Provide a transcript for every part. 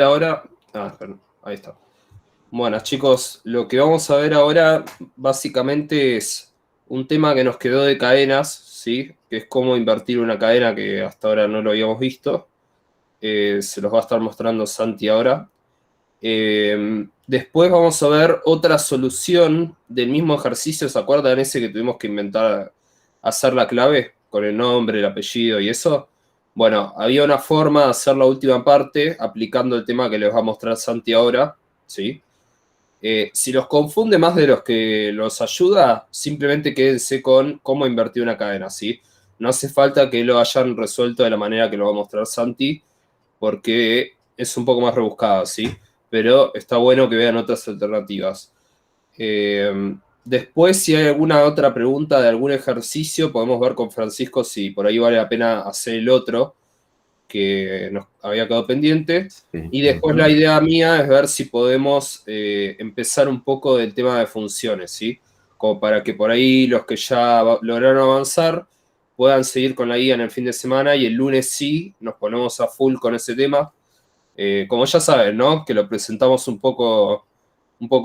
Ahora, perdón, ahí está. Bueno, chicos, lo que vamos a ver ahora básicamente es un tema que nos quedó de cadenas, ¿sí? Que es cómo invertir una cadena que hasta ahora no lo habíamos visto. Se los va a estar mostrando Santi ahora. Después vamos a ver otra solución del mismo ejercicio. ¿Se acuerdan ese que tuvimos que inventar, hacer la clave con el nombre, el apellido y eso? Bueno, había una forma de hacer la última parte aplicando el tema que les va a mostrar Santi ahora, ¿sí? Si los confunde más de los que los ayuda, simplemente quédense con cómo invertir una cadena, ¿sí? No hace falta que lo hayan resuelto de la manera que lo va a mostrar Santi, porque es un poco más rebuscado, ¿sí? Pero está bueno que vean otras alternativas. Después, si hay alguna otra pregunta de algún ejercicio, podemos ver con Francisco si por ahí vale la pena hacer el otro que nos había quedado pendiente. Sí. Y después la idea mía es ver si podemos empezar un poco del tema de funciones, ¿sí? Como para que por ahí los que ya lograron avanzar puedan seguir con la guía en el fin de semana y el lunes sí nos ponemos a full con ese tema. Como ya saben, ¿no? Que lo presentamos un poco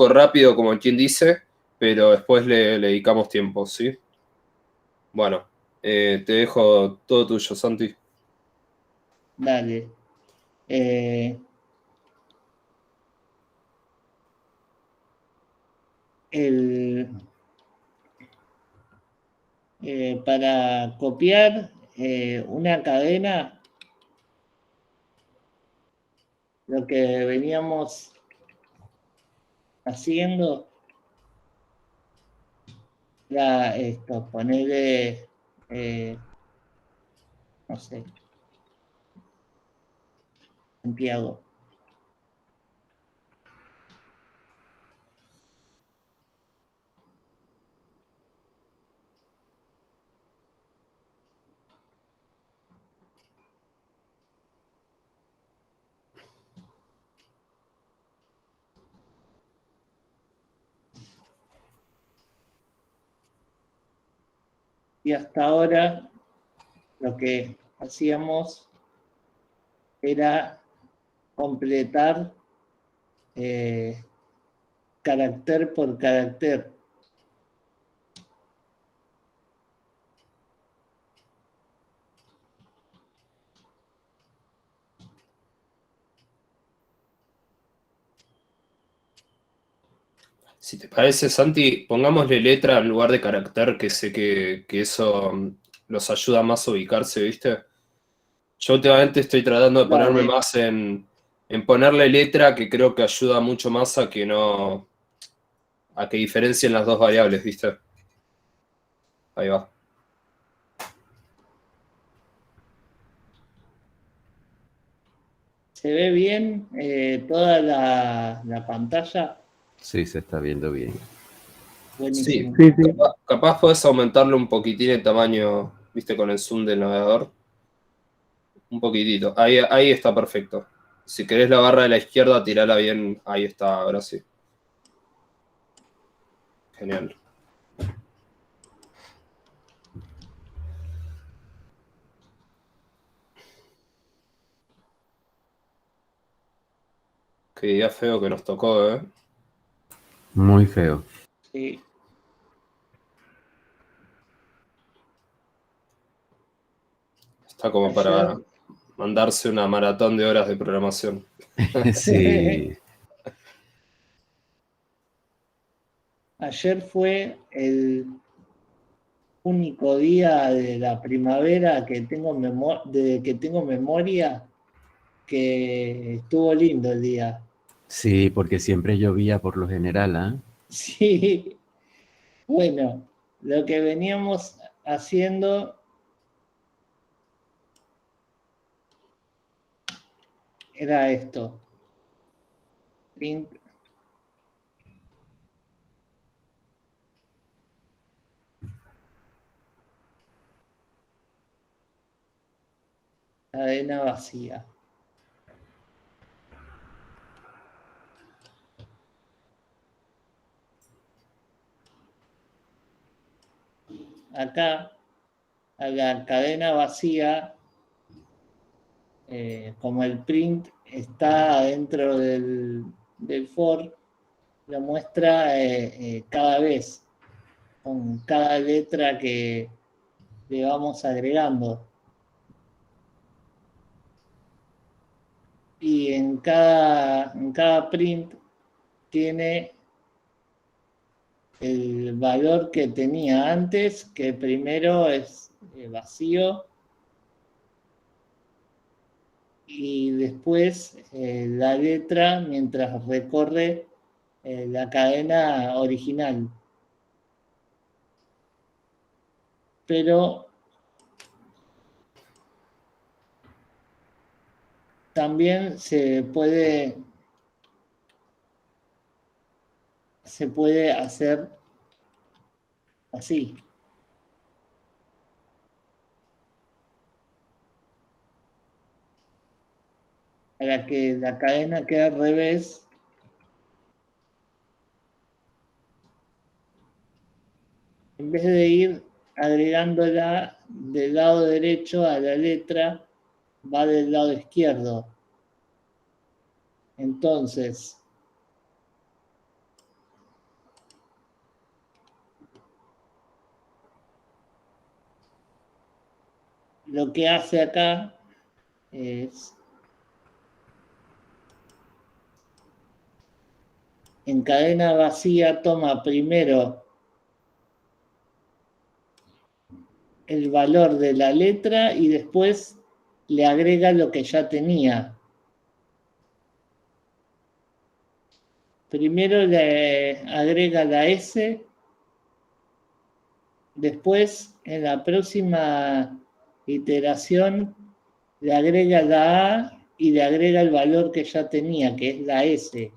rápido, como quien dice, pero después le dedicamos tiempo, ¿sí? Bueno, te dejo todo tuyo, Santi. Dale. Para copiar una cadena, lo que veníamos haciendo era esto, ponerle, no sé, Santiago. Y hasta ahora lo que hacíamos era completar carácter por carácter. Si te parece, Santi, pongámosle letra en lugar de carácter, que sé que eso los ayuda más a ubicarse, ¿viste? Yo últimamente estoy tratando de ponerme Dale. más en ponerle letra, que creo que ayuda mucho más a que no, a que diferencien las dos variables, ¿viste? Ahí va. ¿Se ve bien toda la pantalla? Sí, se está viendo bien. Sí, Buenísimo. capaz podés aumentarle un poquitín el tamaño, ¿viste? Con el zoom del navegador. Un poquitito. Ahí está perfecto. Si querés la barra de la izquierda, tirala bien. Ahí está, ahora sí. Genial. Qué día feo que nos tocó, ¿eh? Muy feo. Sí. Está como para Ayer, mandarse una maratón de horas de programación. Sí. ayer fue el único día de la primavera que desde que tengo memoria que estuvo lindo el día. Sí, porque siempre llovía por lo general, ¿ah? Sí, bueno, lo que veníamos haciendo era esto. Print. Cadena vacía. Acá, a la cadena vacía como el print está dentro del for, lo muestra cada vez, con cada letra que le vamos agregando. Y en cada print tiene el valor que tenía antes, que primero es vacío, y después la letra mientras recorre la cadena original. Pero también se puede hacer así. Para que la cadena quede al revés, en vez de ir agregándola del lado derecho a la letra, va del lado izquierdo. Entonces, lo que hace acá es, en cadena vacía, toma primero el valor de la letra y después le agrega lo que ya tenía. Primero le agrega la S, después en la próxima iteración le agrega la A y le agrega el valor que ya tenía, que es la S.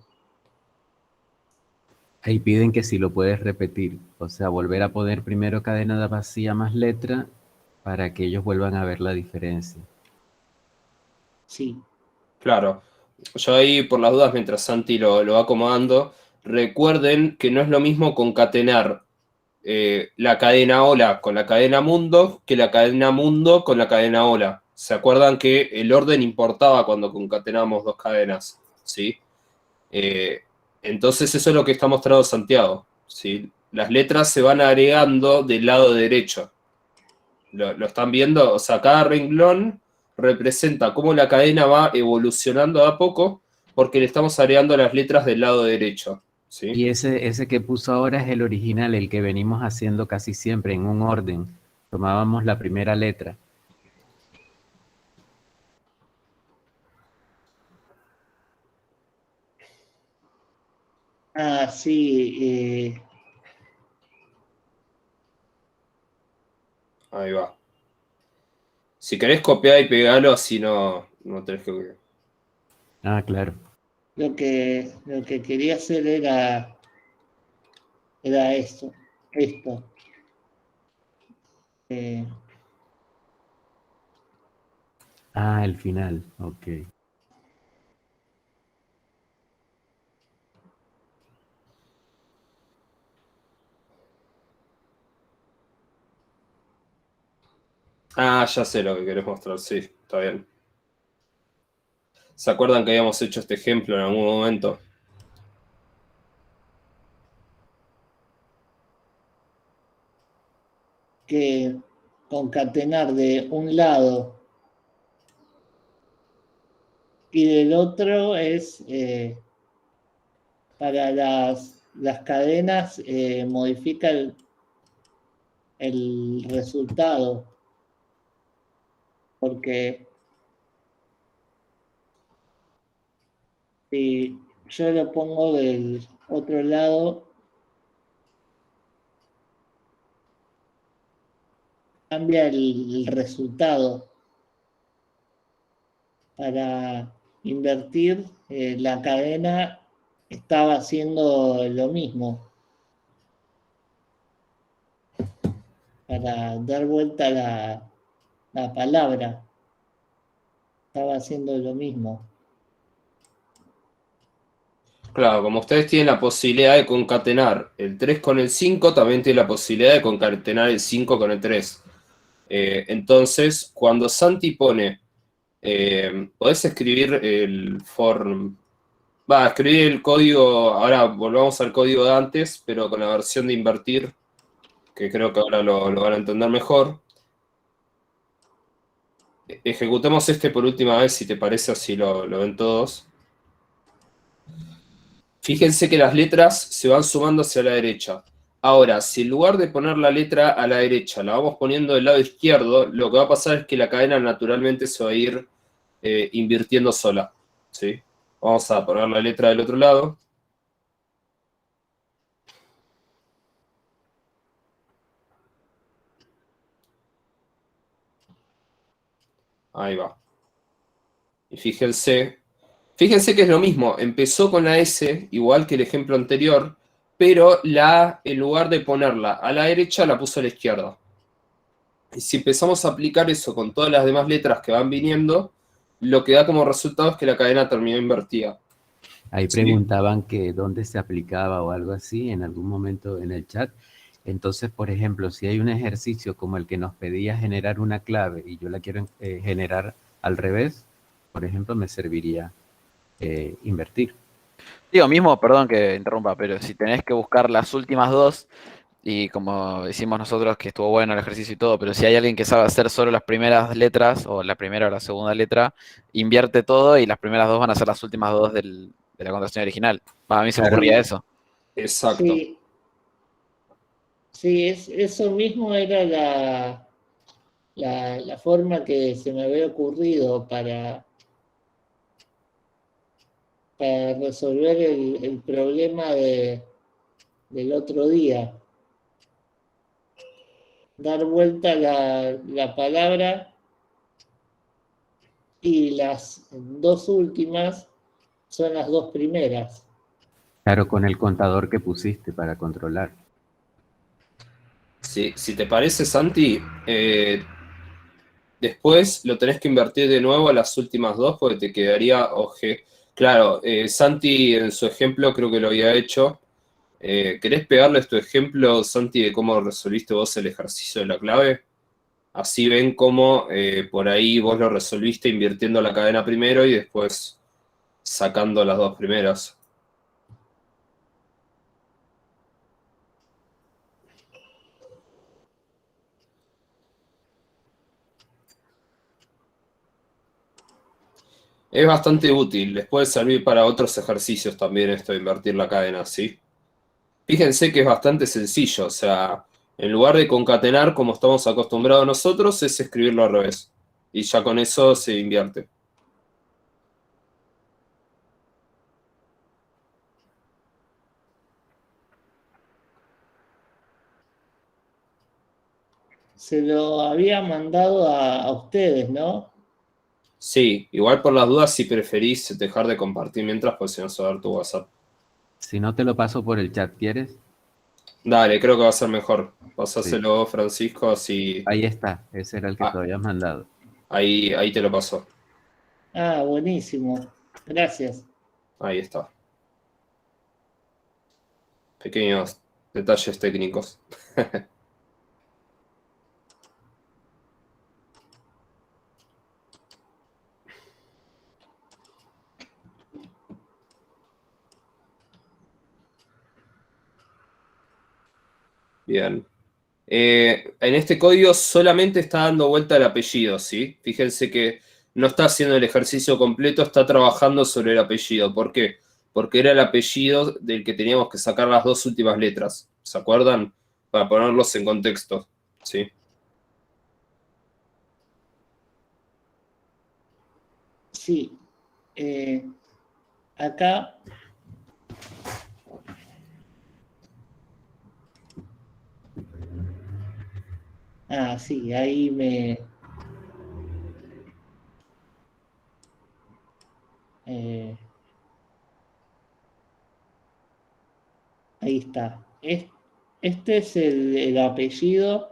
Ahí piden que si lo puedes repetir, o sea, volver a poner primero cadena vacía más letra para que ellos vuelvan a ver la diferencia. Sí. Claro. Yo ahí, por las dudas, mientras Santi lo va acomodando, recuerden que no es lo mismo concatenar la cadena hola con la cadena mundo que la cadena mundo con la cadena hola. ¿Se acuerdan que el orden importaba cuando concatenamos dos cadenas? ¿Sí? Entonces eso es lo que está mostrando Santiago. ¿Sí? Las letras se van agregando del lado derecho. ¿Lo están viendo? O sea, cada renglón representa cómo la cadena va evolucionando a poco porque le estamos agregando las letras del lado derecho. ¿Sí? Y ese que puso ahora es el original, el que venimos haciendo casi siempre en un orden. Tomábamos la primera letra. Ah, sí. Ahí va. Si querés copiar y pegarlo, así no tenés que... Ah, claro. Lo que quería hacer era esto. Eh, Ah, el final, ok. Ah, ya sé lo que querés mostrar, sí, está bien. ¿Se acuerdan que habíamos hecho este ejemplo en algún momento? que concatenar de un lado y del otro es para las cadenas, modifica el resultado, porque si yo lo pongo del otro lado, cambia el resultado. Para invertir, la cadena estaba haciendo lo mismo. Para dar vuelta la palabra, estaba haciendo lo mismo. Claro, como ustedes tienen la posibilidad de concatenar el 3 con el 5, también tienen la posibilidad de concatenar el 5 con el 3. Entonces, cuando Santi pone Podés escribir el escribir el código, ahora volvamos al código de antes, pero con la versión de invertir, que creo que ahora lo van a entender mejor. Ejecutemos este por última vez, si te parece, así lo ven todos. Fíjense que las letras se van sumando hacia la derecha. Ahora, si en lugar de poner la letra a la derecha, la vamos poniendo del lado izquierdo, lo que va a pasar es que la cadena naturalmente se va a ir invirtiendo sola. ¿Sí? Vamos a poner la letra del otro lado. Ahí va. Y fíjense que es lo mismo. Empezó con la S, igual que el ejemplo anterior, pero la A, en lugar de ponerla a la derecha, la puso a la izquierda. Y si empezamos a aplicar eso con todas las demás letras que van viniendo, lo que da como resultado es que la cadena terminó invertida. Ahí ¿Sí? preguntaban que dónde se aplicaba o algo así en algún momento en el chat. Entonces, por ejemplo, si hay un ejercicio como el que nos pedía generar una clave y yo la quiero generar al revés, por ejemplo, me serviría invertir. Digo, mismo, perdón que interrumpa, pero si tenés que buscar las últimas dos, y como decimos nosotros que estuvo bueno el ejercicio y todo, pero si hay alguien que sabe hacer solo las primeras letras, o la primera o la segunda letra, invierte todo y las primeras dos van a ser las últimas dos de la contraseña original. A mí se me Claro. ocurría eso. Exacto. Sí, sí, eso mismo era la forma que se me había ocurrido para resolver el problema del otro día. Dar vuelta la palabra y las dos últimas son las dos primeras. Claro, con el contador que pusiste para controlar. Sí, si te parece, Santi, después lo tenés que invertir de nuevo a las últimas dos porque te quedaría OG. Claro, Santi en su ejemplo creo que lo había hecho. ¿Querés pegarles tu ejemplo, Santi, de cómo resolviste vos el ejercicio de la clave? Así ven cómo por ahí vos lo resolviste invirtiendo la cadena primero y después sacando las dos primeras. Es bastante útil, les puede servir para otros ejercicios también esto de invertir la cadena, ¿sí? Fíjense que es bastante sencillo, o sea, en lugar de concatenar como estamos acostumbrados nosotros, es escribirlo al revés. Y ya con eso se invierte. Se lo había mandado a ustedes, ¿no? Sí, igual por las dudas, si preferís dejar de compartir mientras, pues si no se va a dar tu WhatsApp. Si no te lo paso por el chat, ¿quieres? Dale, creo que va a ser mejor. Sí. Pasáselo, Francisco, así. Ahí está, ese era el que te Ah, habías mandado. ahí te lo paso. Ah, buenísimo. Gracias. Ahí está. Pequeños detalles técnicos. Bien. En este código solamente está dando vuelta el apellido, ¿sí? Fíjense que no está haciendo el ejercicio completo, está trabajando sobre el apellido. ¿Por qué? Porque era el apellido del que teníamos que sacar las dos últimas letras. ¿Se acuerdan? Para ponerlos en contexto, ¿sí? Sí. Acá sí, ahí ahí está. Este es el apellido.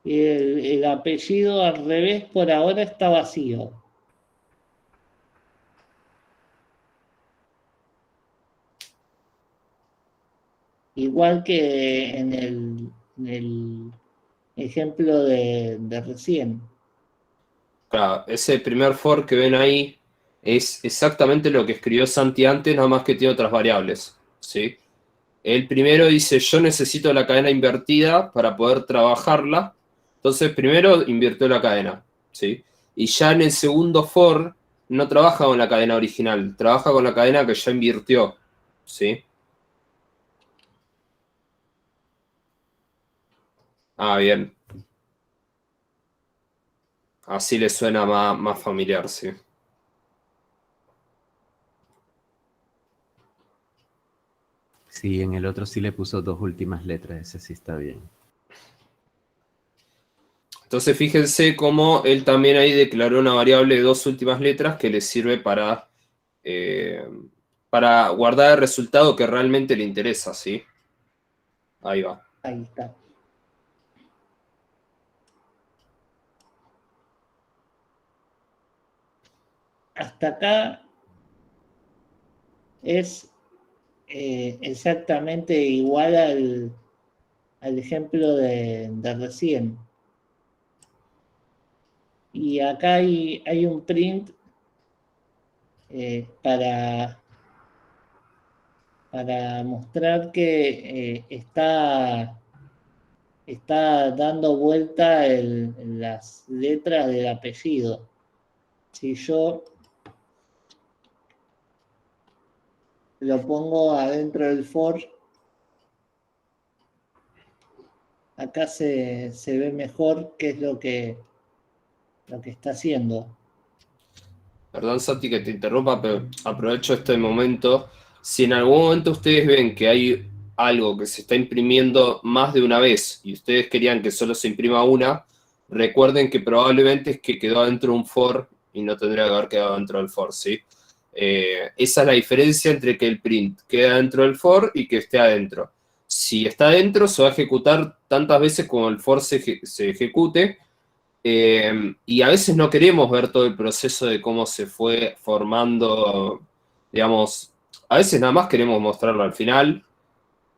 Y el apellido al revés por ahora está vacío. Igual que en el ejemplo de recién. Claro, ese primer for que ven ahí es exactamente lo que escribió Santi antes, nada más que tiene otras variables, ¿sí? El primero dice, yo necesito la cadena invertida para poder trabajarla. Entonces, primero invirtió la cadena, ¿sí? Y ya en el segundo for no trabaja con la cadena original, trabaja con la cadena que ya invirtió, ¿sí? Ah, bien. Así le suena más familiar, sí. Sí, en el otro sí le puso 2 últimas letras, ese sí está bien. Entonces fíjense cómo él también ahí declaró una variable de 2 últimas letras que le sirve para guardar el resultado que realmente le interesa, ¿sí? Ahí va. Ahí está. Hasta acá es exactamente igual al ejemplo de recién. Y acá hay un print para mostrar que está dando vuelta las letras del apellido. Si yo lo pongo adentro del for, acá se ve mejor qué es lo que está haciendo. Perdón, Santi, que te interrumpa, pero aprovecho este momento. Si en algún momento ustedes ven que hay algo que se está imprimiendo más de una vez y ustedes querían que solo se imprima una, recuerden que probablemente es que quedó dentro de un for y no tendría que haber quedado dentro del for, ¿sí? Esa es la diferencia entre que el print queda dentro del for y que esté adentro. Si está adentro, se va a ejecutar tantas veces como el for se ejecute. Y a veces no queremos ver todo el proceso de cómo se fue formando, digamos, a veces nada más queremos mostrarlo al final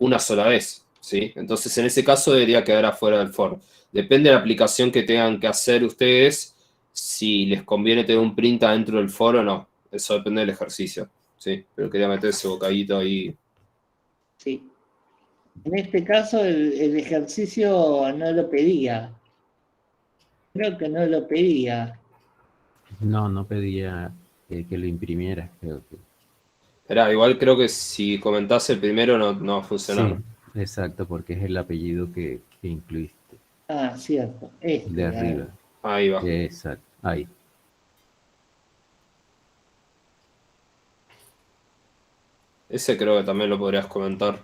una sola vez, ¿sí? Entonces en ese caso debería quedar afuera del for. Depende de la aplicación que tengan que hacer ustedes, si les conviene tener un print adentro del for o no. Eso depende del ejercicio, ¿sí? Pero quería meter ese bocadito ahí. Sí. En este caso el ejercicio no lo pedía. Creo que no lo pedía. No, no pedía que lo imprimiera, creo que. Esperá, igual creo que si comentás el primero no va a funcionar. Sí, exacto, porque es el apellido que incluiste Ah, cierto. de arriba. Ahí va. Exacto, ahí. Ese creo que también lo podrías comentar.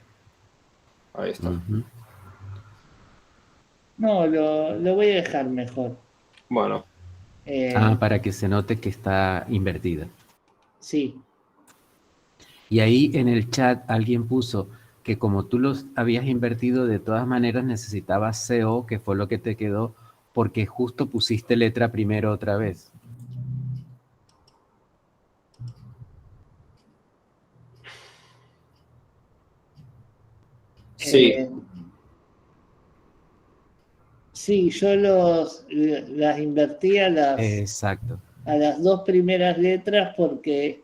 Ahí está. Ujú. No, lo voy a dejar mejor. Bueno, Para que se note que está invertida. Sí. Y ahí en el chat alguien puso que como tú los habías invertido, de todas maneras necesitabas CO, que fue lo que te quedó, porque justo pusiste letra primero otra vez. sí. Sí, yo las invertí Exacto. a las 2 primeras letras porque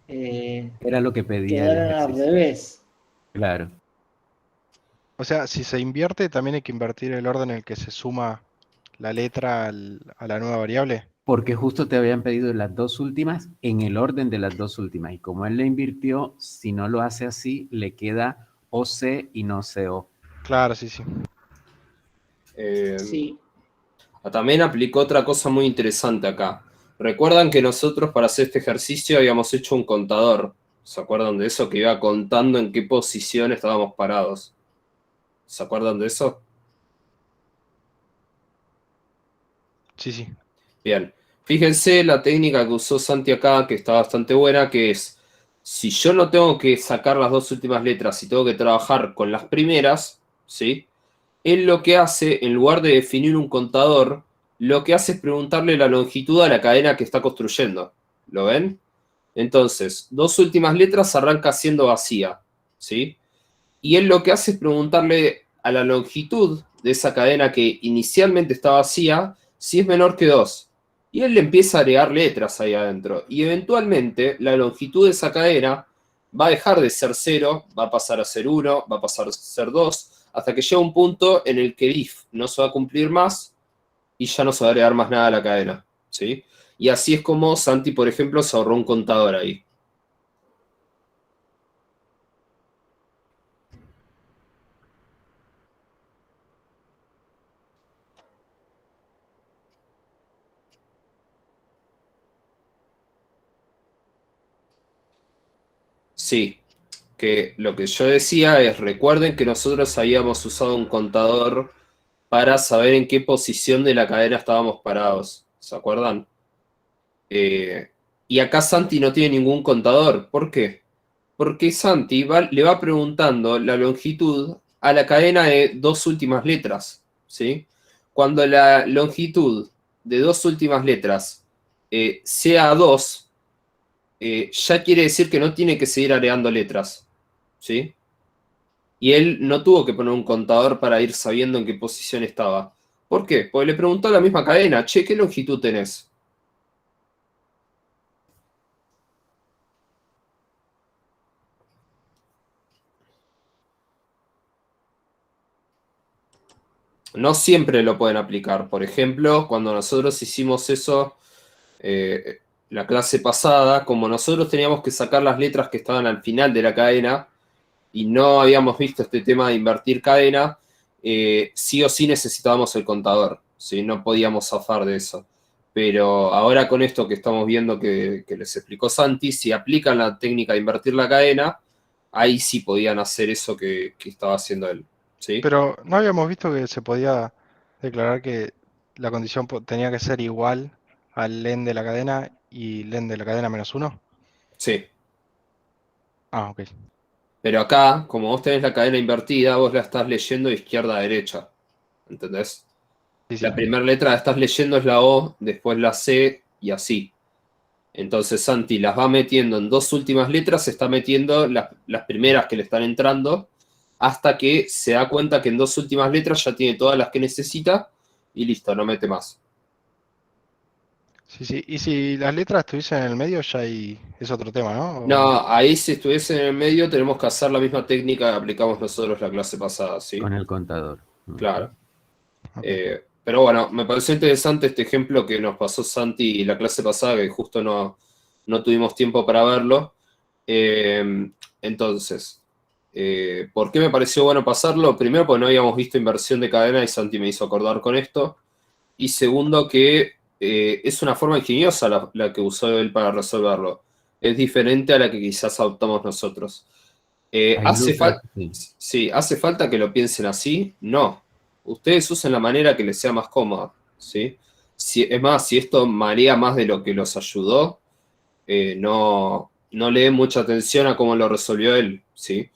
Era lo que pedía el quedaron al ejercicio. revés. Claro. O sea, si se invierte, también hay que invertir el orden en el que se suma la letra a la nueva variable. Porque justo te habían pedido las 2 últimas en el orden de las 2 últimas. Y como él le invirtió, si no lo hace así, le queda OC y no CO. Claro, sí, sí. Sí. También aplicó otra cosa muy interesante acá. Recuerdan que nosotros para hacer este ejercicio habíamos hecho un contador. ¿Se acuerdan de eso? Que iba contando en qué posición estábamos parados. ¿Se acuerdan de eso? Sí, sí. Bien. Fíjense la técnica que usó Santi acá, que está bastante buena, que es, si yo no tengo que sacar las 2 últimas letras y tengo que trabajar con las primeras, ¿sí? Él lo que hace, en lugar de definir un contador, lo que hace es preguntarle la longitud a la cadena que está construyendo. ¿Lo ven? Entonces, 2 últimas letras arranca siendo vacía, ¿sí? Y él lo que hace es preguntarle a la longitud de esa cadena que inicialmente está vacía, si es menor que 2. Y él le empieza a agregar letras ahí adentro. Y eventualmente la longitud de esa cadena va a dejar de ser 0, va a pasar a ser 1, va a pasar a ser 2, hasta que llega un punto en el que el if no se va a cumplir más y ya no se va a agregar más nada a la cadena, ¿sí? Y así es como Santi, por ejemplo, se ahorró un contador ahí. Sí, que lo que yo decía es, recuerden que nosotros habíamos usado un contador para saber en qué posición de la cadena estábamos parados, ¿se acuerdan? Y acá Santi no tiene ningún contador, ¿por qué? Porque Santi le va preguntando la longitud a la cadena de 2 últimas letras, ¿sí? Cuando la longitud de 2 últimas letras sea 2, ya quiere decir que no tiene que seguir agregando letras, ¿sí? Y él no tuvo que poner un contador para ir sabiendo en qué posición estaba. ¿Por qué? Porque le preguntó a la misma cadena, che, ¿qué longitud tenés? No siempre lo pueden aplicar. Por ejemplo, cuando nosotros hicimos eso, la clase pasada, como nosotros teníamos que sacar las letras que estaban al final de la cadena y no habíamos visto este tema de invertir cadena, sí o sí necesitábamos el contador, ¿sí? No podíamos zafar de eso. Pero ahora con esto que estamos viendo que les explicó Santi, si aplican la técnica de invertir la cadena, ahí sí podían hacer eso que estaba haciendo él, ¿sí? Pero ¿no habíamos visto que se podía declarar que la condición tenía que ser igual al len de la cadena y len de la cadena menos 1? Sí. Ah, ok. Pero acá, como vos tenés la cadena invertida, vos la estás leyendo de izquierda a derecha. ¿Entendés? Sí, sí. La primera letra la estás leyendo es la O, después la C y así. Entonces Santi las va metiendo en 2 últimas letras, se está metiendo las primeras que le están entrando, hasta que se da cuenta que en 2 últimas letras ya tiene todas las que necesita y listo, no mete más. Sí, sí. Y si las letras estuviesen en el medio, ya ahí es otro tema, ¿no? No, ahí si estuviese en el medio tenemos que hacer la misma técnica que aplicamos nosotros la clase pasada, ¿sí? Con el contador. Claro. Ok. Pero bueno, me pareció interesante este ejemplo que nos pasó Santi la clase pasada, que justo no tuvimos tiempo para verlo. Entonces, ¿por qué me pareció bueno pasarlo? Primero, porque no habíamos visto inversión de cadena y Santi me hizo acordar con esto. Y segundo, que es una forma ingeniosa la que usó él para resolverlo. Es diferente a la que quizás adoptamos nosotros. Ahí, Lucas, sí. Sí, ¿hace falta que lo piensen así? No. Ustedes usen la manera que les sea más cómoda, ¿sí? Es más, si esto marea más de lo que los ayudó, no le den mucha atención a cómo lo resolvió él, ¿sí?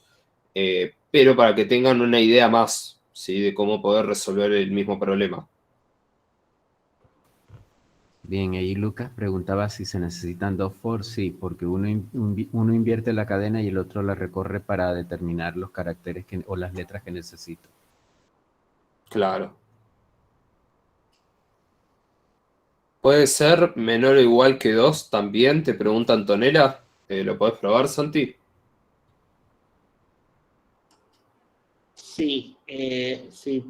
Pero para que tengan una idea más, ¿sí? De cómo poder resolver el mismo problema. Bien, ahí Lucas preguntaba si se necesitan 2 for, sí, porque uno invierte la cadena y el otro la recorre para determinar los caracteres o las letras que necesito. Claro. ¿Puede ser menor o igual que 2 también? Te pregunta Antonella. ¿Lo podés probar, Santi? Sí, sí.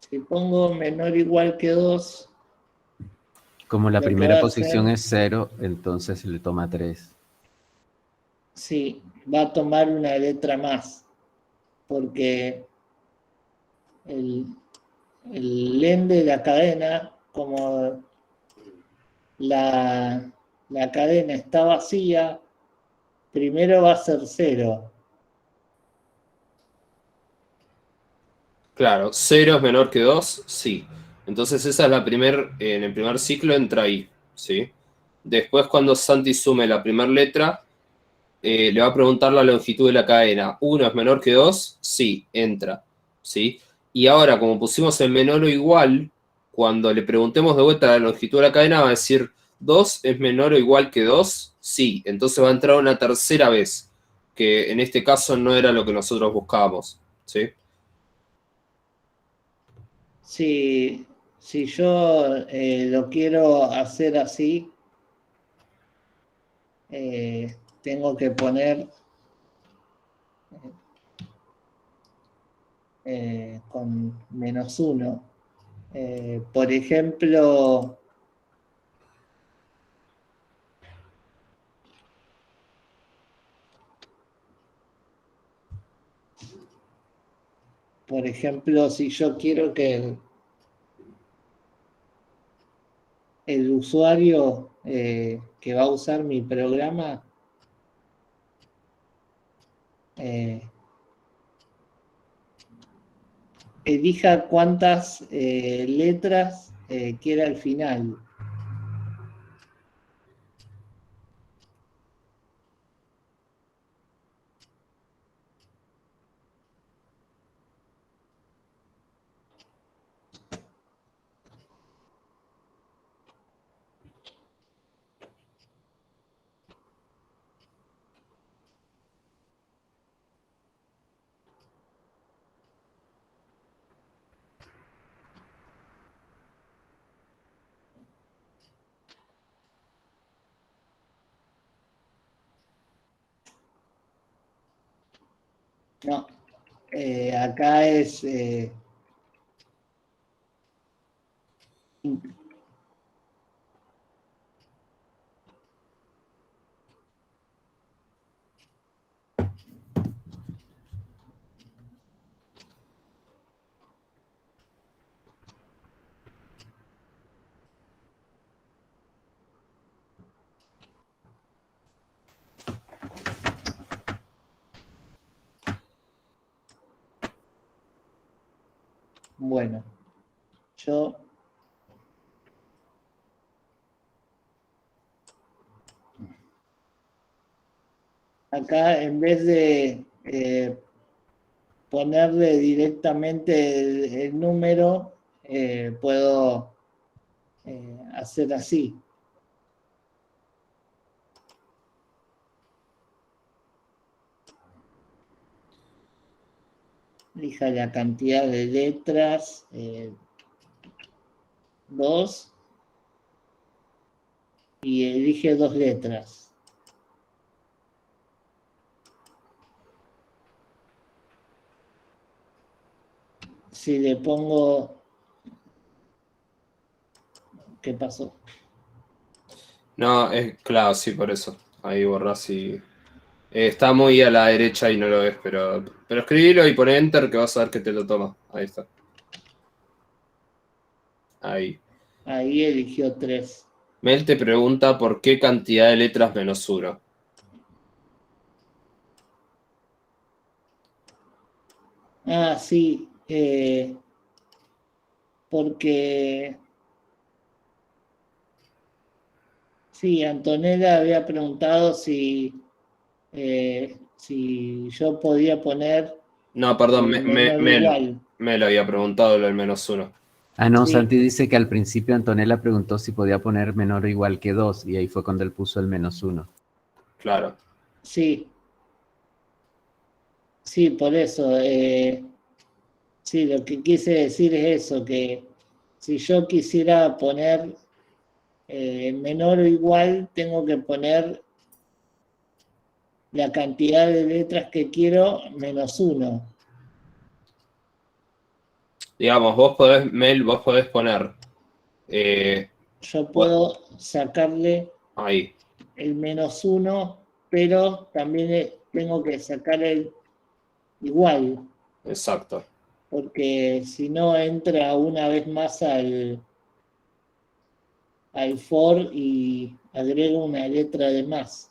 Si pongo menor o igual que 2, Como la lo que primera va a posición hacer, es 0, entonces le toma 3. sí, va a tomar una letra más, porque el len de la cadena, como la cadena está vacía, primero va a ser 0. Claro, 0 es menor que 2, sí. Entonces esa es en el primer ciclo entra ahí, ¿sí? Después cuando Santi sume la primera letra, le va a preguntar la longitud de la cadena. ¿1 es menor que 2? Sí, entra, ¿sí? Y ahora, como pusimos el menor o igual, cuando le preguntemos de vuelta la longitud de la cadena, va a decir, ¿2 es menor o igual que 2? Sí, entonces va a entrar una tercera vez, que en este caso no era lo que nosotros buscábamos, ¿sí? Si yo lo quiero hacer así, tengo que poner con -1. Por ejemplo, si yo quiero que el usuario que va a usar mi programa elija cuántas letras quiera al final. No, acá es bueno, yo acá en vez de ponerle directamente el número, puedo hacer así. Elija la cantidad de letras, 2, y elige 2 letras. Si le pongo... ¿Qué pasó? No, es claro, sí, por eso. Ahí borrás y... está muy a la derecha y no lo ves, pero escribilo y pon Enter que vas a ver que te lo toma. Ahí está. Ahí. Ahí eligió 3. Mel te pregunta por qué cantidad de letras -1. Ah, sí. Porque... Sí, Antonella había preguntado si yo podía poner No, perdón, menor o igual. Mel había preguntado lo del -1. Ah, no, Sí. Santi dice que al principio Antonella preguntó si podía poner menor o igual que 2 y ahí fue cuando él puso el -1. Claro. Sí. Sí, por eso. Sí, lo que quise decir es eso, que si yo quisiera poner menor o igual, tengo que poner la cantidad de letras que quiero -1. Digamos, vos podés poner... Yo puedo sacarle ahí. el -1, pero también tengo que sacar el igual, Exacto. porque si no entra una vez más al for y agrega una letra de más.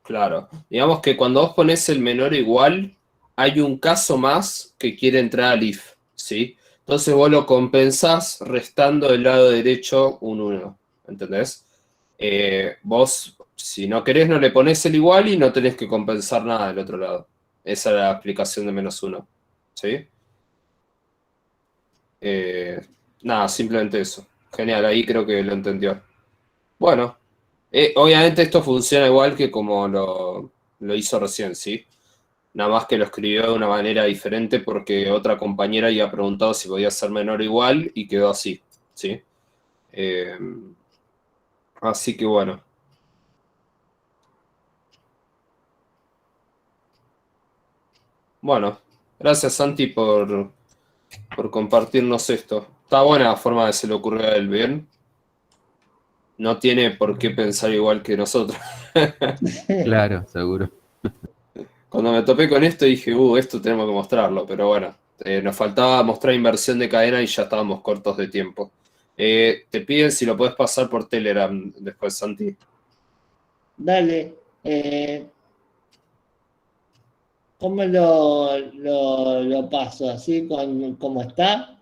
Claro. Digamos que cuando vos pones el menor o igual, hay un caso más que quiere entrar al if, ¿sí? Entonces vos lo compensás restando del lado derecho un 1, ¿entendés? Vos, si no querés, no le pones el igual y no tenés que compensar nada del otro lado. Esa es la aplicación de -1, ¿sí? Nada, simplemente eso. Genial, ahí creo que lo entendió. Bueno, obviamente esto funciona igual que como lo hizo recién, ¿sí? Nada más que lo escribió de una manera diferente porque otra compañera había preguntado si podía ser menor o igual y quedó así, ¿sí? Así que bueno. Bueno, gracias Santi por compartirnos esto. Está buena la forma de se le ocurrió a él, ¿bien? No tiene por qué pensar igual que nosotros. Claro, seguro. Cuando me topé con esto dije, esto tenemos que mostrarlo, pero bueno, nos faltaba mostrar inversión de cadena y ya estábamos cortos de tiempo. Te piden si lo puedes pasar por Telegram después, Santi. Dale. ¿Cómo lo paso? ¿Así como está?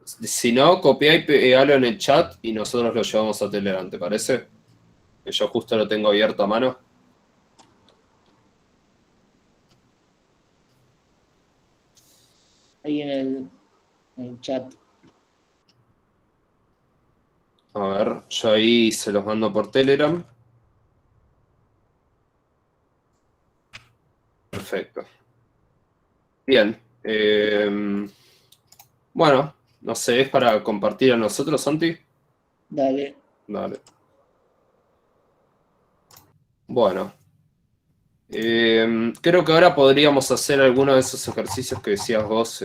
Si no, copiá y pegalo en el chat y nosotros lo llevamos a Telegram, ¿te parece? Que yo justo lo tengo abierto a mano. Ahí en el chat. A ver, yo ahí se los mando por Telegram. Perfecto. Bien. Bueno, no sé, ¿es para compartir a nosotros, Santi? Dale. Dale. Bueno. Creo que ahora podríamos hacer alguno de esos ejercicios que decías vos,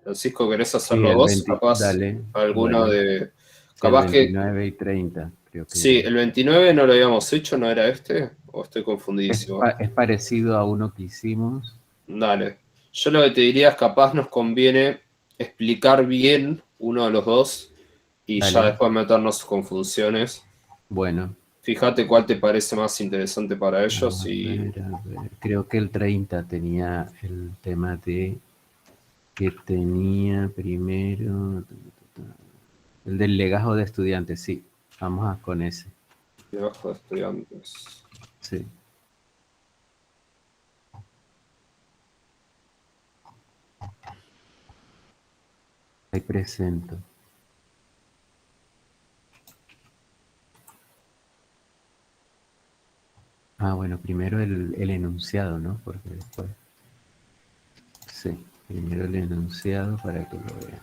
Francisco. ¿Querés Sí, hacerlo vos? Capaz dale. alguno Bueno, de... sí, el Capaz que... 29 y 30, creo que Sí, era. el 29 no lo habíamos hecho, ¿no era este? ¿O estoy confundidísimo? Es parecido a uno que hicimos. Dale. Yo lo que te diría es capaz nos conviene explicar bien uno de los dos y ya Dale. después meternos con funciones. Bueno, Fíjate cuál te parece más interesante para ellos a y... ver, a ver. Creo que el 30 tenía el tema de que tenía primero el del legajo de estudiantes. Sí, con ese. Debajo de estudiantes. Sí. Ahí presento. Bueno, primero el enunciado, ¿no? Porque después. Sí, primero el enunciado para que lo vean.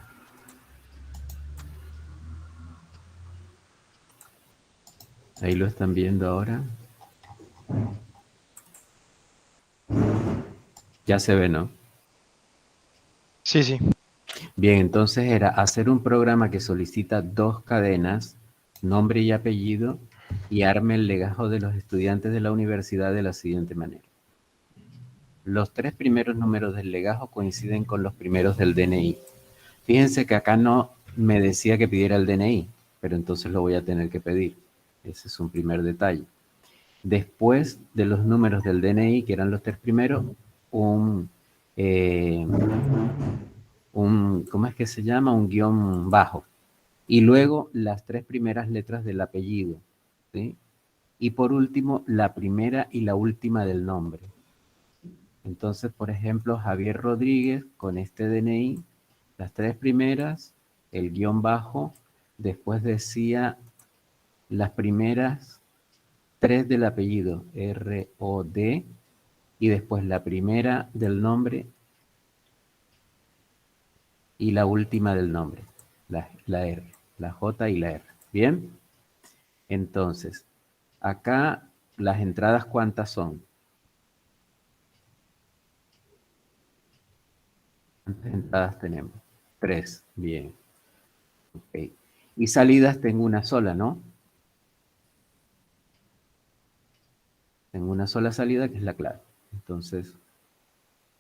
Ahí lo están viendo ahora. Ya se ve, ¿no? Sí, sí. Bien, entonces era hacer un programa que solicita 2 cadenas, nombre y apellido, y arme el legajo de los estudiantes de la universidad de la siguiente manera. Los 3 primeros números del legajo coinciden con los primeros del DNI. Fíjense que acá no me decía que pidiera el DNI, pero entonces lo voy a tener que pedir. Ese es un primer detalle. Después de los números del DNI, que eran los 3 primeros, ¿cómo es que se llama? Un guión bajo. Y luego las 3 primeras letras del apellido, ¿sí? Y por último, la primera y la última del nombre. Entonces, por ejemplo, Javier Rodríguez, con este DNI, las 3 primeras, el guión bajo, después decía las primeras 3 del apellido, R-O-D, y después la primera del nombre y la última del nombre, la R, la J y la R. ¿Bien? Entonces, acá las entradas, ¿cuántas son? ¿Cuántas entradas tenemos? 3. Bien. Ok. Y salidas tengo una sola, ¿no? Tengo una sola salida que es la clave. Entonces,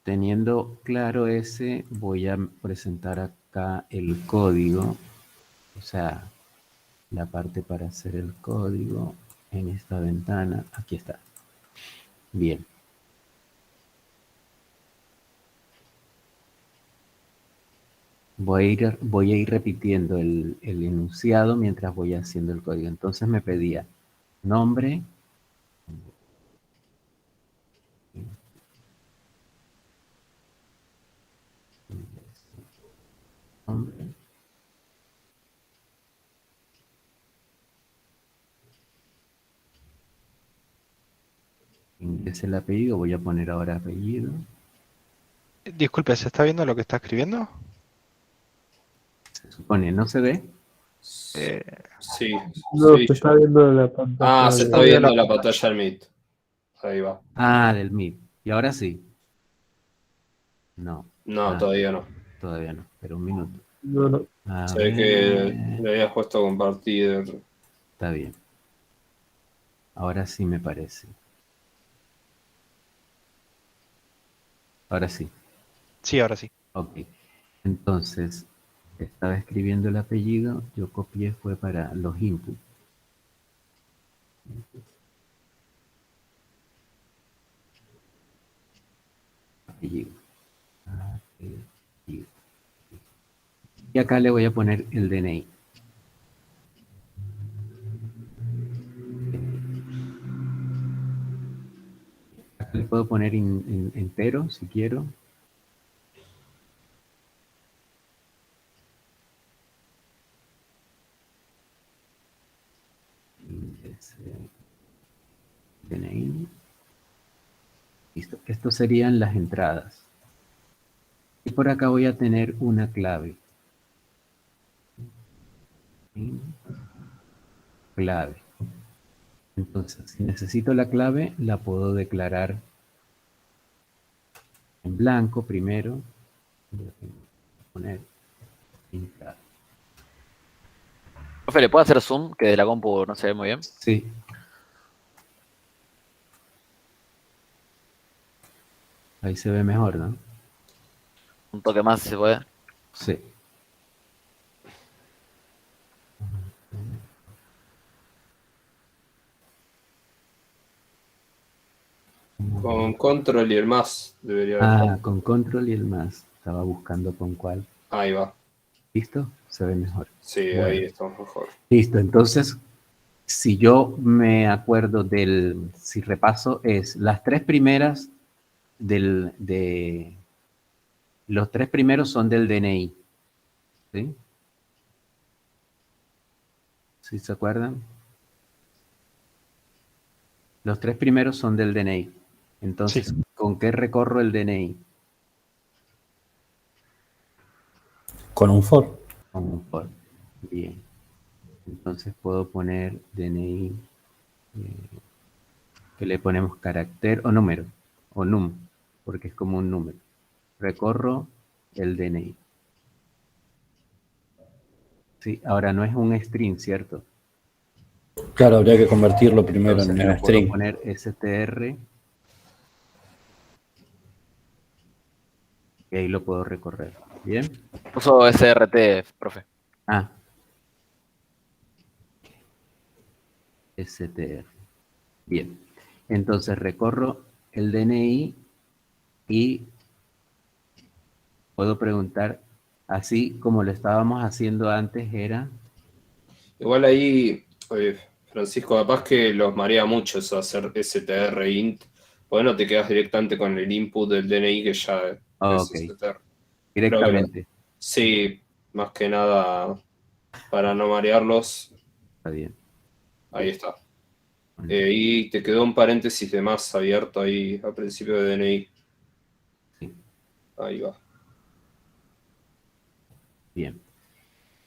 teniendo claro ese, voy a presentar acá el código, o sea, la parte para hacer el código en esta ventana. Aquí está. Bien. Voy a ir repitiendo el enunciado mientras voy haciendo el código. Entonces me pedía nombre, nombre, es el apellido, voy a poner ahora apellido. Disculpe, ¿se está viendo lo que está escribiendo? Se supone, ¿no se ve? Eh, Sí, No, sí, se está viendo la pantalla. Ah, se está Está viendo viendo la la pantalla del Meet. Ahí va. Ah, del Meet. Y ahora sí. No. No, Ah, todavía no. todavía no. Pero un minuto. No, no. A Se ve que ver. le habías puesto a compartir. Está bien. Ahora sí me parece. Ahora sí. Sí, ahora sí. Ok. Entonces, estaba escribiendo el apellido, yo copié, fue para los inputs. Apellido. Apellido. Y acá le voy a poner el DNI. Acá le puedo poner entero si quiero. DNI. Listo. Estos serían las entradas. Y por acá voy a tener una clave. Clave. Entonces, si necesito la clave, la puedo declarar en blanco primero. Voy a poner entrada. Profe, ¿le puedo hacer zoom? Que de la compu no se ve muy bien. Sí. Ahí se ve mejor, ¿no? Un toque más si se puede. Sí. Con control y el más debería Ah, dejar. con control y el más. Estaba buscando con cuál. Ahí va. ¿Listo? Se ve mejor. Sí, Bueno. ahí estamos mejor. Listo. Entonces, si yo me acuerdo si repaso, es las tres primeras los tres primeros son del DNI. ¿Sí? ¿Sí se acuerdan? Los tres primeros son del DNI. Entonces, Sí. ¿con qué recorro el DNI? Con un for. Con un for. Bien. Entonces puedo poner DNI, que le ponemos carácter o número, o num, porque es como un número. Recorro el DNI. Sí, ahora no es un string, ¿cierto? Claro, habría que convertirlo primero Entonces en lo puedo string. poner str y ahí lo puedo recorrer. ¿Bien? Puso SRT, profe. Ah. str. Bien. Entonces recorro el DNI y puedo preguntar, así como lo estábamos haciendo antes, era... Igual ahí, Francisco, capaz que los marea mucho eso hacer str int. Porque no te quedas directamente con el input del DNI que ya es Ok, str. Creo que directamente. sí, más que nada para no marearlos. Está bien. Ahí está. Y te quedó un paréntesis de más abierto ahí al principio de DNI. Sí. Ahí va. Bien.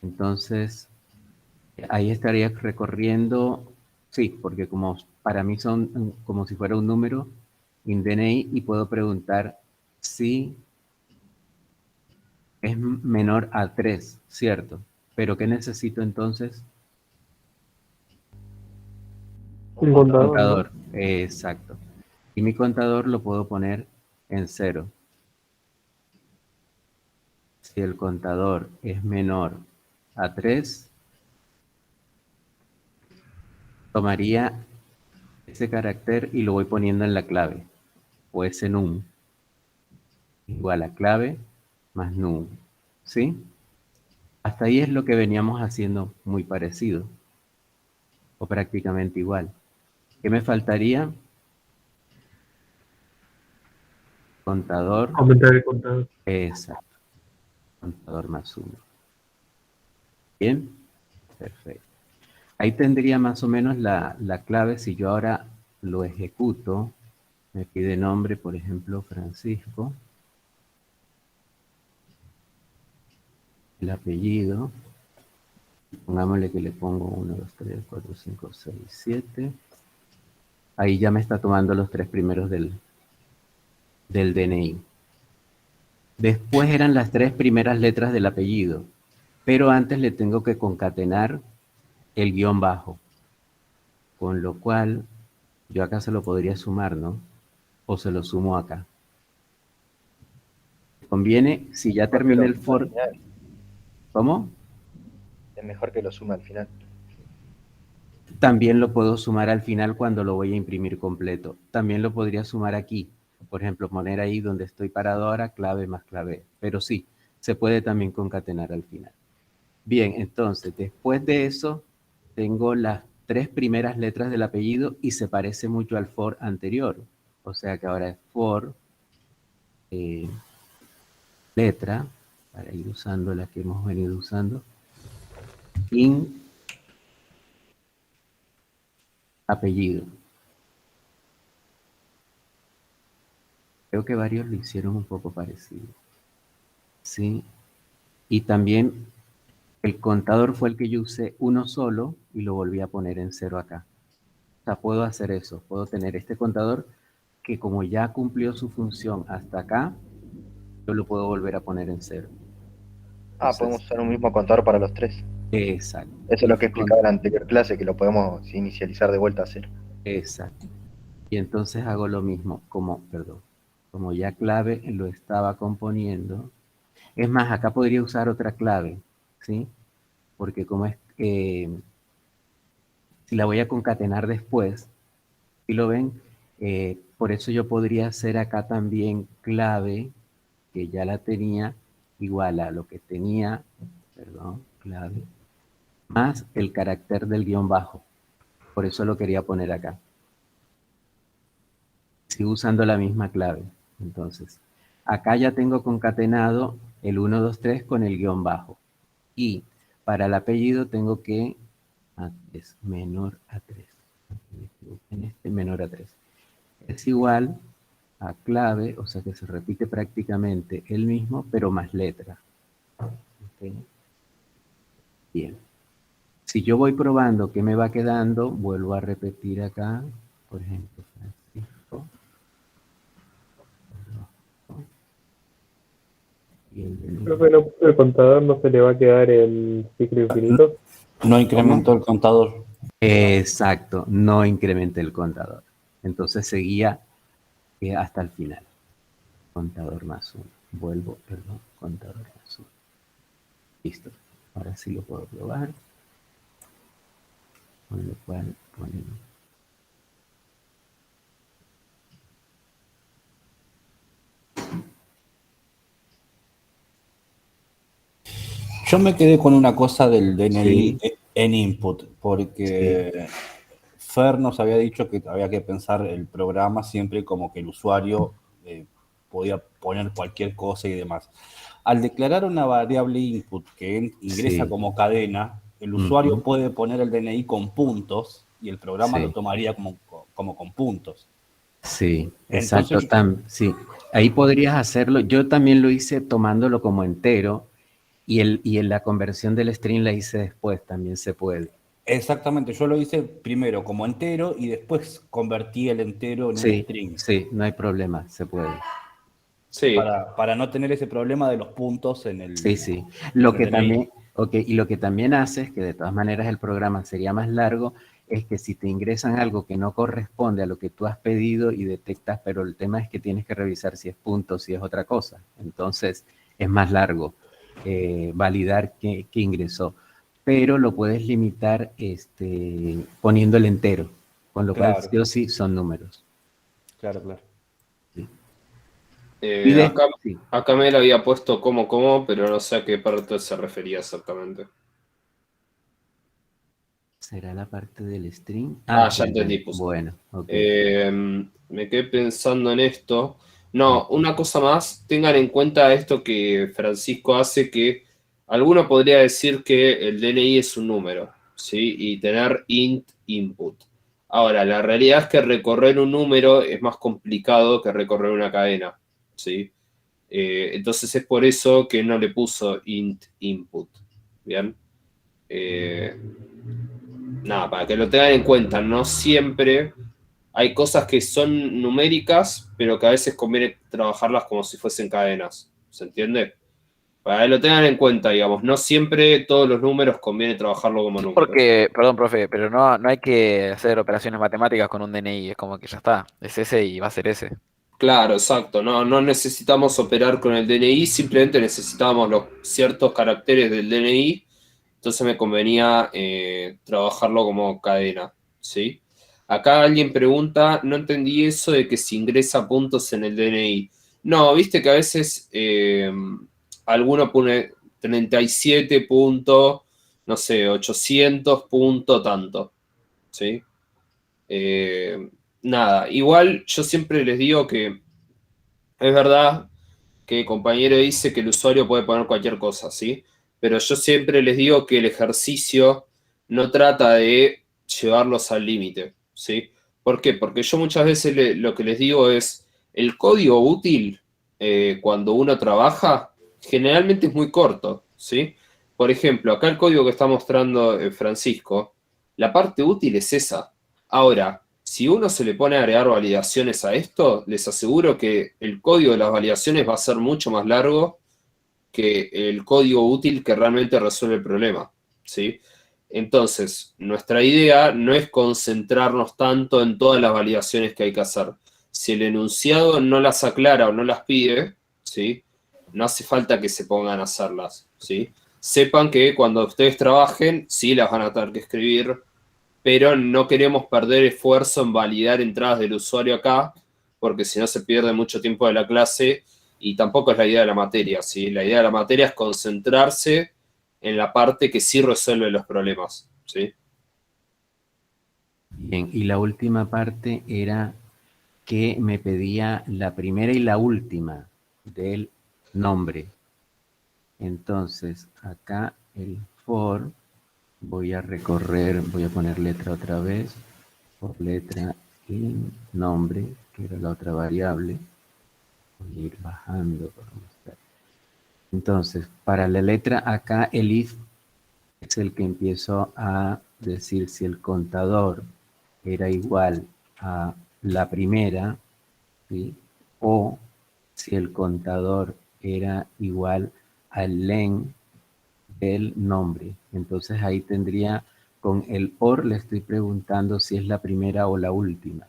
Entonces, ahí estaría recorriendo, sí, porque como para mí son como si fuera un número en DNI y puedo preguntar si es menor a 3, ¿cierto? Pero ¿qué necesito entonces? Un contador, ¿no? Contador, exacto. Y mi contador lo puedo poner en 0. Si el contador es menor a 3, tomaría ese carácter y lo voy poniendo en la clave, o ese num, igual a clave más num, ¿sí? Hasta ahí es lo que veníamos haciendo muy parecido, o prácticamente igual. ¿Qué me faltaría? Contador, Aumentar el contador. exacto, contador más 1. Bien, perfecto. Ahí tendría más o menos la clave. Si yo ahora lo ejecuto, Me pide nombre, por ejemplo, Francisco. El apellido. Pongámosle que le pongo 1, 2, 3, 4, 5, 6, 7. Ahí ya me está tomando los 3 primeros del DNI. Después eran las 3 primeras letras del apellido, pero antes le tengo que concatenar el guión bajo, con lo cual yo acá se lo podría sumar, ¿no? O se lo sumo acá. Conviene, si ya terminé el for... ¿Cómo? Es mejor que lo sume al final. También lo puedo sumar al final cuando lo voy a imprimir completo. También lo podría sumar aquí. Por ejemplo, poner ahí donde estoy parado ahora, clave más clave. Pero sí, se puede también concatenar al final. Bien, entonces, después de eso, tengo las 3 primeras letras del apellido y se parece mucho al for anterior. O sea que ahora es for, letra, para ir usando la que hemos venido usando, in, apellido. Creo que varios lo hicieron un poco parecido. ¿Sí? Y también el contador fue el que yo usé uno solo y lo volví a poner en 0 acá. O sea, puedo hacer eso. Puedo tener este contador que como ya cumplió su función hasta acá, yo lo puedo volver a poner en 0. Entonces, Podemos usar un mismo contador para los 3. Exacto. Eso es lo que explicaba en la anterior clase, que lo podemos inicializar de vuelta a 0. Exacto. Y entonces hago lo mismo, como ya clave lo estaba componiendo. Es más, acá podría usar otra clave, ¿sí? Porque como es, si la voy a concatenar después, si lo ven, por eso yo podría hacer acá también clave, que ya la tenía, igual a lo que tenía, clave, más el carácter del guión bajo. Por eso lo quería poner acá. Sigo usando la misma clave. Entonces, acá ya tengo concatenado el 1, 2, 3 con el guión bajo. Y para el apellido tengo que es menor a 3. En este menor a 3. Es igual a clave, o sea que se repite prácticamente el mismo, pero más letra. ¿Okay? Bien. Si yo voy probando qué me va quedando, vuelvo a repetir acá, por ejemplo, Francisco. Profe, ¿no puso el contador? ¿No se le va a quedar el ciclo infinito? No incrementó el contador. Exacto, no incrementé el contador. Entonces seguía hasta el final. Contador más 1. Contador más 1. Listo. Ahora sí lo puedo probar. Con lo cual ponemos. Yo me quedé con una cosa del DNI Sí. en input, porque Fer nos había dicho que había que pensar el programa siempre como que el usuario podía poner cualquier cosa y demás. Al declarar una variable input que ingresa Sí. como cadena, el usuario puede poner el DNI con puntos y el programa lo tomaría como con puntos. Sí, Entonces, exacto. Sí. Ahí podrías hacerlo. Yo también lo hice tomándolo como entero y en la conversión del string la hice después, también se puede. Exactamente, yo lo hice primero como entero y después convertí el entero en un string. Sí, no hay problema, se puede. Sí. Para no tener ese problema de los puntos en el. Sí. Lo en que el DNI. también, y lo que también hace es que de todas maneras el programa sería más largo, es que si te ingresan algo que no corresponde a lo que tú has pedido y detectas, pero el tema es que tienes que revisar si es punto, si es otra cosa. Entonces es más largo validar que ingresó. Pero lo puedes limitar poniendo el entero, con lo cual sí son números. Claro. Acá me lo había puesto como, pero no sé a qué parte se refería exactamente. ¿Será la parte del string? Ya entendí. Bueno, ok. Me quedé pensando en esto. No, una cosa más, tengan en cuenta esto que Francisco hace, que alguno podría decir que el DNI es un número, ¿sí? Y tener int input. Ahora, la realidad es que recorrer un número es más complicado que recorrer una cadena, ¿sí? Entonces es por eso que no le puso int input, ¿bien? Nada, para que lo tengan en cuenta, no siempre hay cosas que son numéricas, pero que a veces conviene trabajarlas como si fuesen cadenas, ¿se entiende? Para que lo tengan en cuenta, digamos, no siempre todos los números conviene trabajarlo como números. Porque, perdón, profe, pero no hay que hacer operaciones matemáticas con un DNI, es como que ya está, es ese y va a ser ese. Claro, exacto. No necesitamos operar con el DNI, simplemente necesitábamos los ciertos caracteres del DNI. Entonces me convenía trabajarlo como cadena, ¿sí? Acá alguien pregunta, no entendí eso de que se ingresa puntos en el DNI. No, viste que a veces alguno pone 37 punto, no sé, 800 punto tanto, ¿sí? Nada, igual yo siempre les digo que es verdad que el compañero dice que el usuario puede poner cualquier cosa, ¿sí? Pero yo siempre les digo que el ejercicio no trata de llevarlos al límite, ¿sí? ¿Por qué? Porque yo muchas veces lo que les digo es, el código útil cuando uno trabaja generalmente es muy corto, ¿sí? Por ejemplo, acá el código que está mostrando Francisco, la parte útil es esa. Ahora, si uno se le pone a agregar validaciones a esto, les aseguro que el código de las validaciones va a ser mucho más largo que el código útil que realmente resuelve el problema, ¿sí? Entonces, nuestra idea no es concentrarnos tanto en todas las validaciones que hay que hacer. Si el enunciado no las aclara o no las pide, ¿sí? No hace falta que se pongan a hacerlas, ¿sí? Sepan que cuando ustedes trabajen, sí las van a tener que escribir, pero no queremos perder esfuerzo en validar entradas del usuario acá, porque si no se pierde mucho tiempo de la clase y tampoco es la idea de la materia, ¿sí? La idea de la materia es concentrarse en la parte que sí resuelve los problemas, ¿sí? Bien, y la última parte era que me pedía la primera y la última del nombre. Entonces, acá el for, voy a recorrer, voy a poner letra otra vez, por letra y nombre, que era la otra variable. Voy a ir bajando para mostrar. Entonces, para la letra acá, el if es el que empiezo a decir si el contador era igual a la primera, ¿sí? O si el contador era igual al len del nombre. Entonces ahí tendría, con el or le estoy preguntando si es la primera o la última.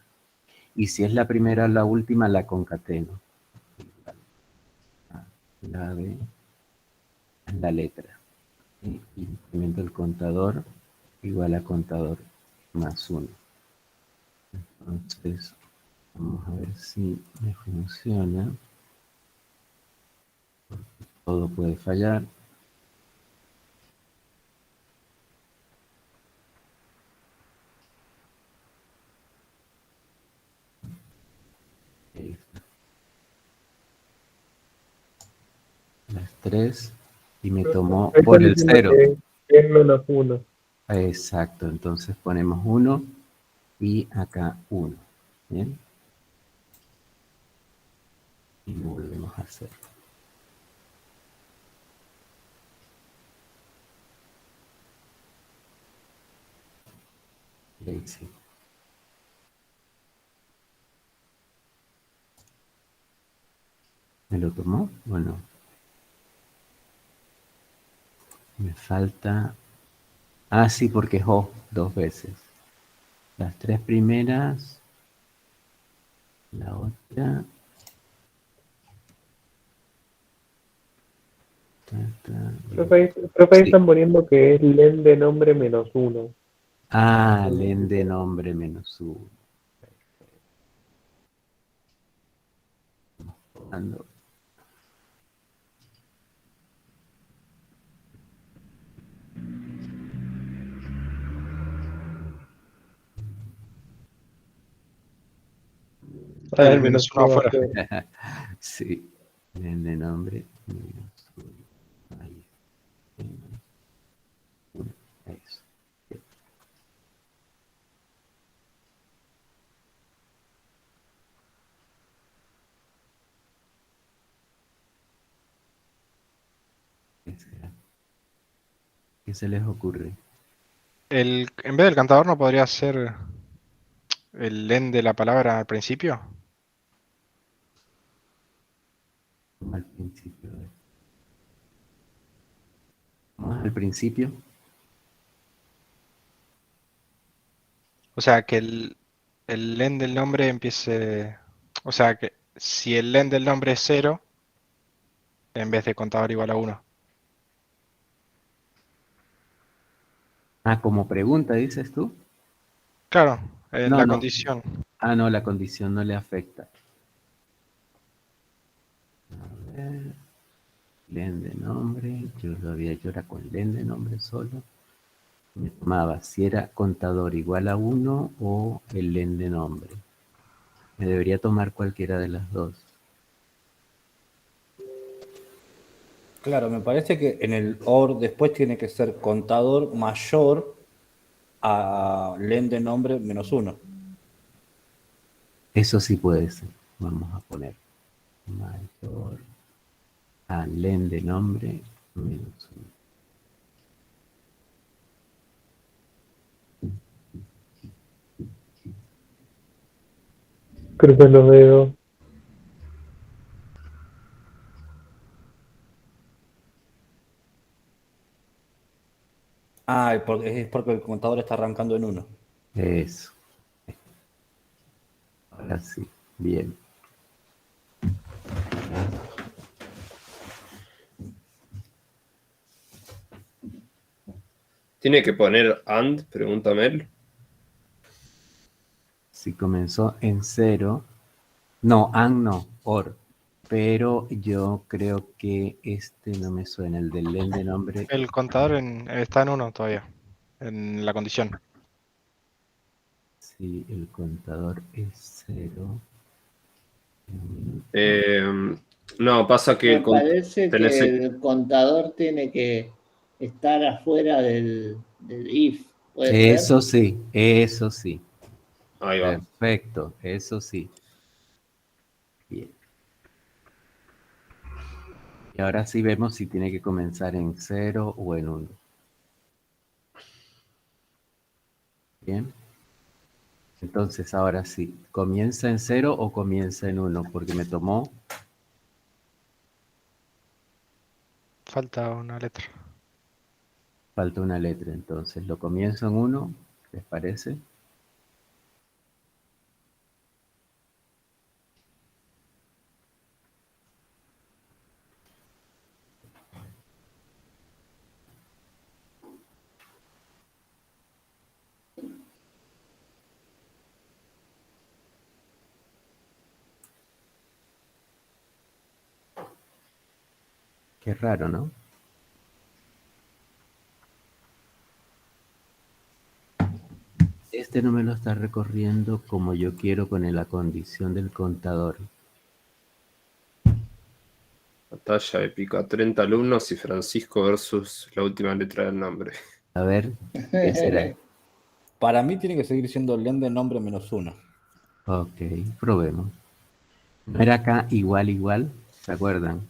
Y si es la primera o la última, la concateno. La de la letra. Y incremento el contador igual a contador más 1. Entonces, vamos a ver si me funciona. Todo puede fallar. Ahí está. Las 3 y me tomó Ahí por están el diciendo 0. que es -1. Exacto, entonces ponemos 1 y acá 1. ¿Bien? Y lo volvemos a hacer. Y ahí sí. ¿Me lo tomó? Bueno, me falta... Ah, sí, porque es O 2 veces. Las 3 primeras, la otra... Profe, ahí Sí. están poniendo que es len de nombre -1. Ah, len de nombre menos 1. Está el Menos -1 uno va a afuera. ser. Sí, len de nombre menos 1. Ahí. Menos 1. Eso. será? ¿Qué se les ocurre? En vez del cantador no podría ser el len de la palabra al principio. Al principio. A ver. Vamos al principio. O sea, que el len del nombre empiece. O sea, que si el len del nombre es 0, en vez de contador igual a 1. Ah, como pregunta, dices tú. Claro, en No, la no. condición. Ah, no, la condición no le afecta. A ver, len de nombre. Yo era con len de nombre solo. Me tomaba si era contador igual a 1 o el len de nombre. Me debería tomar cualquiera de las dos. Claro, me parece que en el OR después tiene que ser contador mayor a len de nombre menos 1. Eso sí puede ser. Vamos a poner mayor a len de nombre menos 1. Crucen los dedos. Ah, es porque el contador está arrancando en 1. Eso. Ahora sí. Bien. ¿Tiene que poner and? Pregunta Mel. Si comenzó en 0. No, and no. Or. Pero yo creo que no me suena. El del len de nombre. El contador está en 1 todavía, en la condición. Sí, el contador es 0. No, pasa que Me parece tenés que el contador tiene que estar afuera del if. ¿Puede ser? Eso sí, eso sí. Ahí va. Perfecto, eso sí. Bien. Y ahora sí vemos si tiene que comenzar en 0 o en 1. Bien. Entonces ahora sí, ¿comienza en 0 o comienza en 1? Porque me tomó, Falta una letra. falta una letra. Entonces lo comienzo en 1, ¿les parece? Qué raro, ¿no? No me lo está recorriendo como yo quiero con la condición del contador. Batalla épica. 30 alumnos y Francisco versus la última letra del nombre. A ver, ¿qué será? Para mí tiene que seguir siendo len de nombre menos 1. Ok, probemos. ¿No era acá igual, igual? ¿Se acuerdan?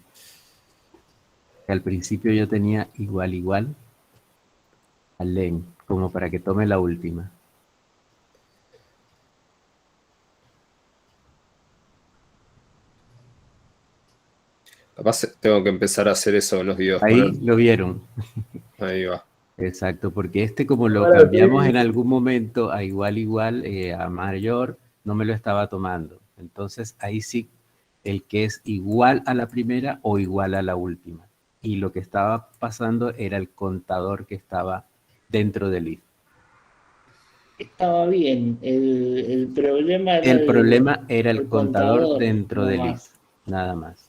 Que al principio yo tenía igual, igual al len, como para que tome la última. Capaz tengo que empezar a hacer eso en los videos. Ahí lo vieron. Ahí va. Exacto, porque como lo Ahora cambiamos sí. en algún momento a igual, igual, a mayor, no me lo estaba tomando. Entonces ahí sí, el que es igual a la primera o igual a la última. Y lo que estaba pasando era el contador que estaba dentro del if. Estaba bien. El problema era El problema era el contador contador, dentro no del if, más. nada más.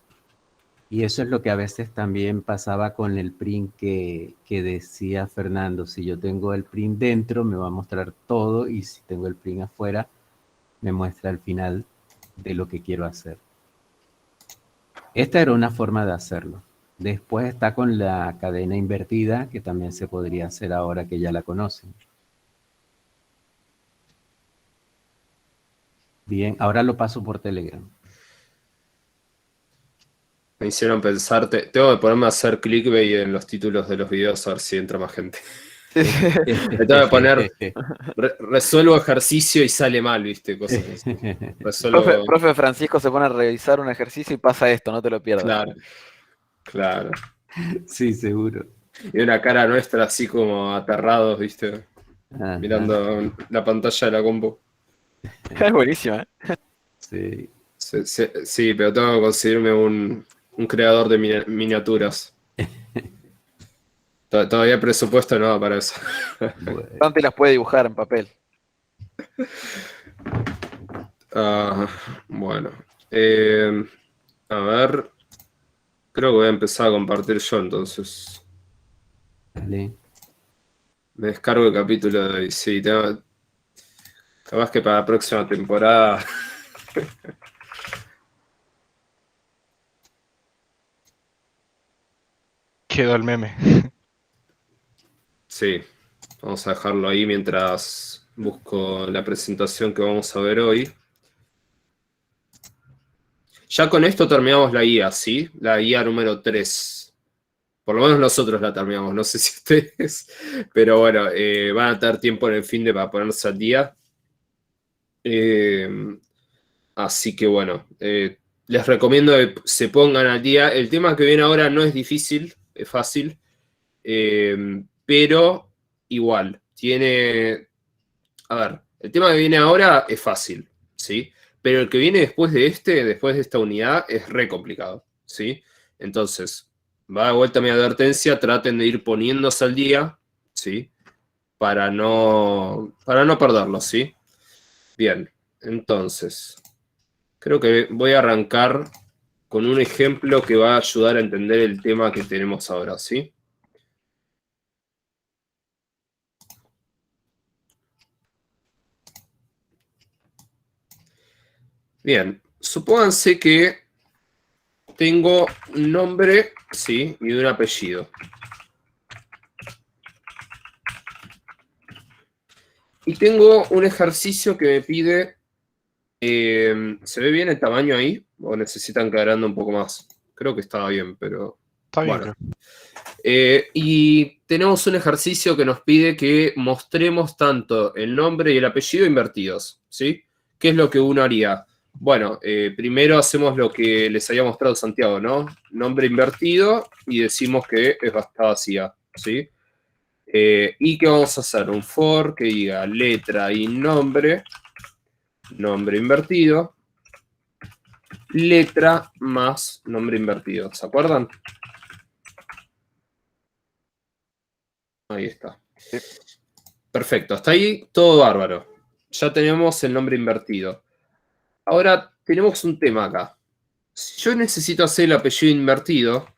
Y eso es lo que a veces también pasaba con el print que decía Fernando. Si yo tengo el print dentro, me va a mostrar todo, y si tengo el print afuera, me muestra el final de lo que quiero hacer. Esta era una forma de hacerlo. Después está con la cadena invertida, que también se podría hacer ahora que ya la conocen. Bien, ahora lo paso por Telegram. Me hicieron pensar, tengo que ponerme a hacer clickbait en los títulos de los videos a ver si entra más gente. Me tengo que poner, resuelvo ejercicio y sale mal, ¿viste? Cosas así. Resuelvo... Profe Francisco se pone a revisar un ejercicio y pasa esto, no te lo pierdas. Claro, claro. Sí, seguro. Y una cara nuestra así como aterrados, ¿viste? Ajá. Mirando la pantalla de la compu. Es buenísima, ¿eh? Sí. Sí, pero tengo que conseguirme un creador de miniaturas. Todavía presupuesto no para eso. Bueno. Dante las puede dibujar en papel. Bueno. A ver. Creo que voy a empezar a compartir yo entonces. Dale. Me descargo el capítulo de hoy. Sí, capaz que para la próxima temporada. Quedó el meme. Sí, vamos a dejarlo ahí mientras busco la presentación que vamos a ver hoy. Ya con esto terminamos la guía, ¿sí? La guía número 3. Por lo menos nosotros la terminamos, no sé si ustedes. Pero bueno, van a tener tiempo en el fin de para ponerse al día. Así que bueno, les recomiendo que se pongan al día. El tema que viene ahora no es difícil, es fácil. Pero igual, tiene... A ver, el tema que viene ahora es fácil, ¿sí? Pero el que viene después de esta unidad, es re complicado, ¿sí? Entonces, va de vuelta mi advertencia, traten de ir poniéndose al día, ¿sí? Para no perderlo, ¿sí? Bien, entonces, creo que voy a arrancar con un ejemplo que va a ayudar a entender el tema que tenemos ahora, ¿sí? Bien, supónganse que tengo un nombre, sí, y un apellido. Y tengo un ejercicio que me pide... ¿se ve bien el tamaño ahí? ¿O necesitan que agrande un poco más? Creo que estaba bien, pero... Está bien, bueno. creo. Y tenemos un ejercicio que nos pide que mostremos tanto el nombre y el apellido invertidos, ¿sí? ¿Qué es lo que uno haría? Bueno, primero hacemos lo que les había mostrado Santiago, ¿no? Nombre invertido y decimos que está vacía, ¿sí? ¿Y qué vamos a hacer? Un for que diga letra y nombre invertido, letra más nombre invertido, ¿se acuerdan? Ahí está. Perfecto, hasta ahí todo bárbaro. Ya tenemos el nombre invertido. Ahora tenemos un tema acá. Si yo necesito hacer el apellido invertido,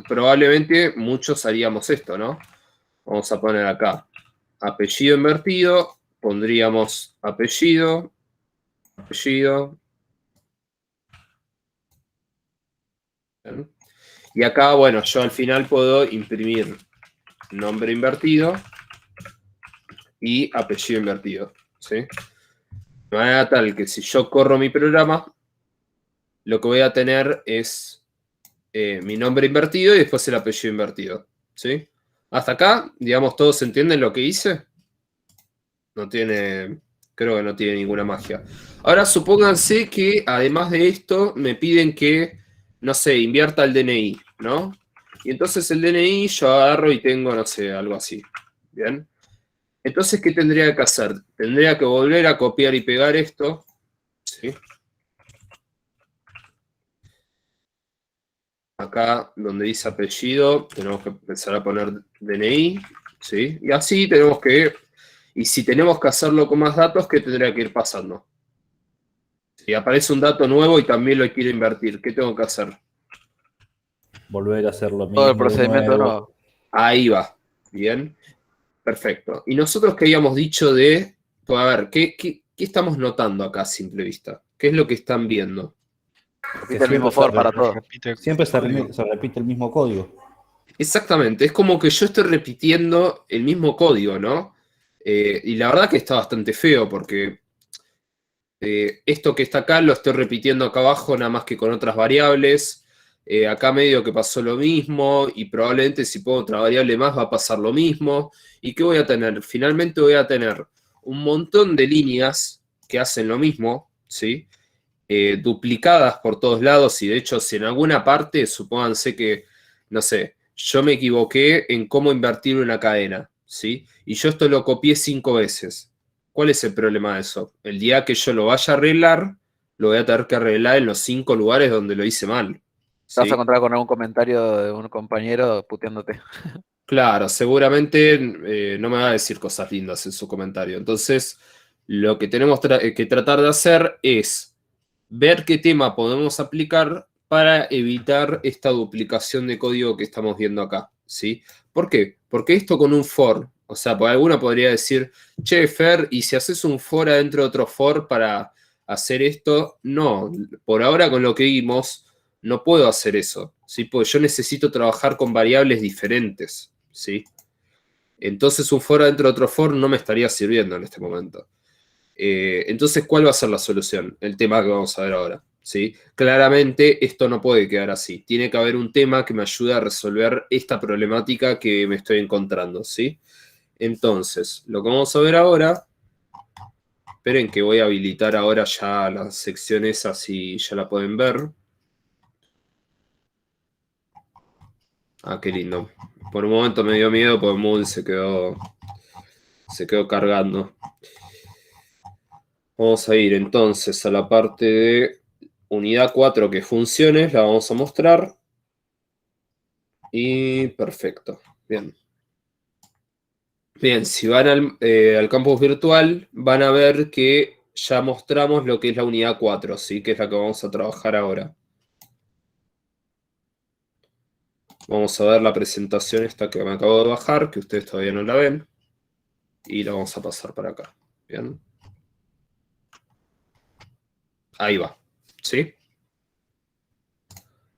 probablemente muchos haríamos esto, ¿no? Vamos a poner acá apellido invertido, pondríamos apellido. Bien. Y acá, bueno, yo al final puedo imprimir nombre invertido y apellido invertido, ¿sí? De manera tal que si yo corro mi programa, lo que voy a tener es mi nombre invertido y después el apellido invertido, ¿sí? Hasta acá, digamos, ¿todos entienden lo que hice? Creo que no tiene ninguna magia. Ahora supónganse que además de esto me piden que, no sé, invierta el DNI, ¿no? Y entonces el DNI yo agarro y tengo, no sé, algo así, ¿bien? Entonces, ¿qué tendría que hacer? Tendría que volver a copiar y pegar esto, ¿sí? Acá donde dice apellido, tenemos que empezar a poner DNI, ¿sí? Y así tenemos que... Y si tenemos que hacerlo con más datos, ¿qué tendría que ir pasando? Si aparece un dato nuevo y también lo quiero invertir, ¿qué tengo que hacer? Volver a hacer lo mismo. Todo el procedimiento nuevo. Ahí va. Bien. Perfecto. Y nosotros que habíamos dicho de... Pues a ver, ¿qué estamos notando acá a simple vista? ¿Qué es lo que están viendo? Repite el mismo for para todo. Siempre se repite el mismo código. Exactamente. Es como que yo estoy repitiendo el mismo código, ¿no? Y la verdad que está bastante feo porque esto que está acá lo estoy repitiendo acá abajo nada más que con otras variables. acá medio que pasó lo mismo, y probablemente si pongo otra variable más va a pasar lo mismo. ¿Y qué voy a tener? Finalmente voy a tener un montón de líneas que hacen lo mismo, ¿sí? Duplicadas por todos lados, y de hecho si en alguna parte, supónganse que, no sé, yo me equivoqué en cómo invertir una cadena, ¿sí? Y yo esto lo copié 5 veces. ¿Cuál es el problema de eso? El día que yo lo vaya a arreglar, lo voy a tener que arreglar en los 5 lugares donde lo hice mal. Te vas ¿sí? a encontrar con algún comentario de un compañero puteándote. Claro, seguramente no me va a decir cosas lindas en su comentario. Entonces, lo que tenemos que tratar de hacer es ver qué tema podemos aplicar para evitar esta duplicación de código que estamos viendo acá, ¿sí? ¿Por qué? Porque esto con un for, o sea, alguna podría decir, che, Fer, ¿y si haces un for adentro de otro for para hacer esto? No, por ahora con lo que vimos, no puedo hacer eso, ¿sí? Porque yo necesito trabajar con variables diferentes, ¿sí? Entonces un for adentro de otro for no me estaría sirviendo en este momento. Entonces, ¿cuál va a ser la solución? El tema que vamos a ver ahora, ¿sí? Claramente esto no puede quedar así. Tiene que haber un tema que me ayude a resolver esta problemática que me estoy encontrando, ¿sí? Entonces, lo que vamos a ver ahora... Esperen que voy a habilitar ahora ya las secciones así ya la pueden ver. Ah, qué lindo. Por un momento me dio miedo porque Moon se quedó cargando. Vamos a ir entonces a la parte de unidad 4, que es funciones, la vamos a mostrar. Y perfecto, bien. Bien, si van al campus virtual, van a ver que ya mostramos lo que es la unidad 4, ¿sí? Que es la que vamos a trabajar ahora. Vamos a ver la presentación esta que me acabo de bajar, que ustedes todavía no la ven. Y la vamos a pasar para acá. Bien. Ahí va, ¿sí?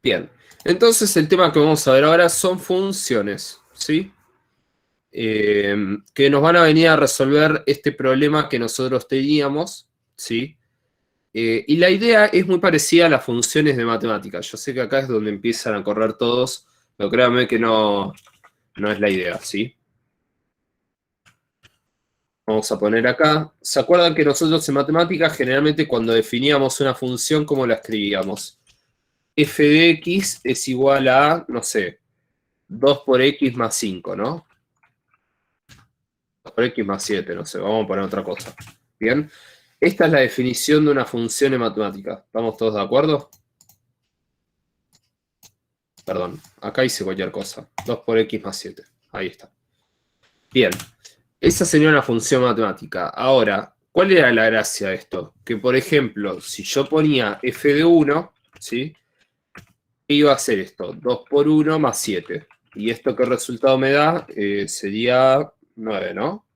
Bien, entonces el tema que vamos a ver ahora son funciones, ¿sí? Que nos van a venir a resolver este problema que nosotros teníamos, ¿sí? Y la idea es muy parecida a las funciones de matemáticas. Yo sé que acá es donde empiezan a correr todos, pero créanme que no es la idea, ¿sí? Vamos a poner acá. ¿Se acuerdan que nosotros en matemáticas generalmente cuando definíamos una función, ¿cómo la escribíamos? F de x es igual a, no sé, 2 por x más 5, ¿no? 2 por x más 7, no sé, vamos a poner otra cosa. Bien, esta es la definición de una función en matemática. ¿Estamos todos de acuerdo? Perdón, acá hice cualquier cosa. 2 por x más 7, ahí está. Bien, esa sería una función matemática. Ahora, ¿cuál era la gracia de esto? Que, por ejemplo, si yo ponía f de 1, ¿sí? Iba a hacer esto, 2 por 1 más 7. ¿Y esto qué resultado me da? Sería 9, ¿no?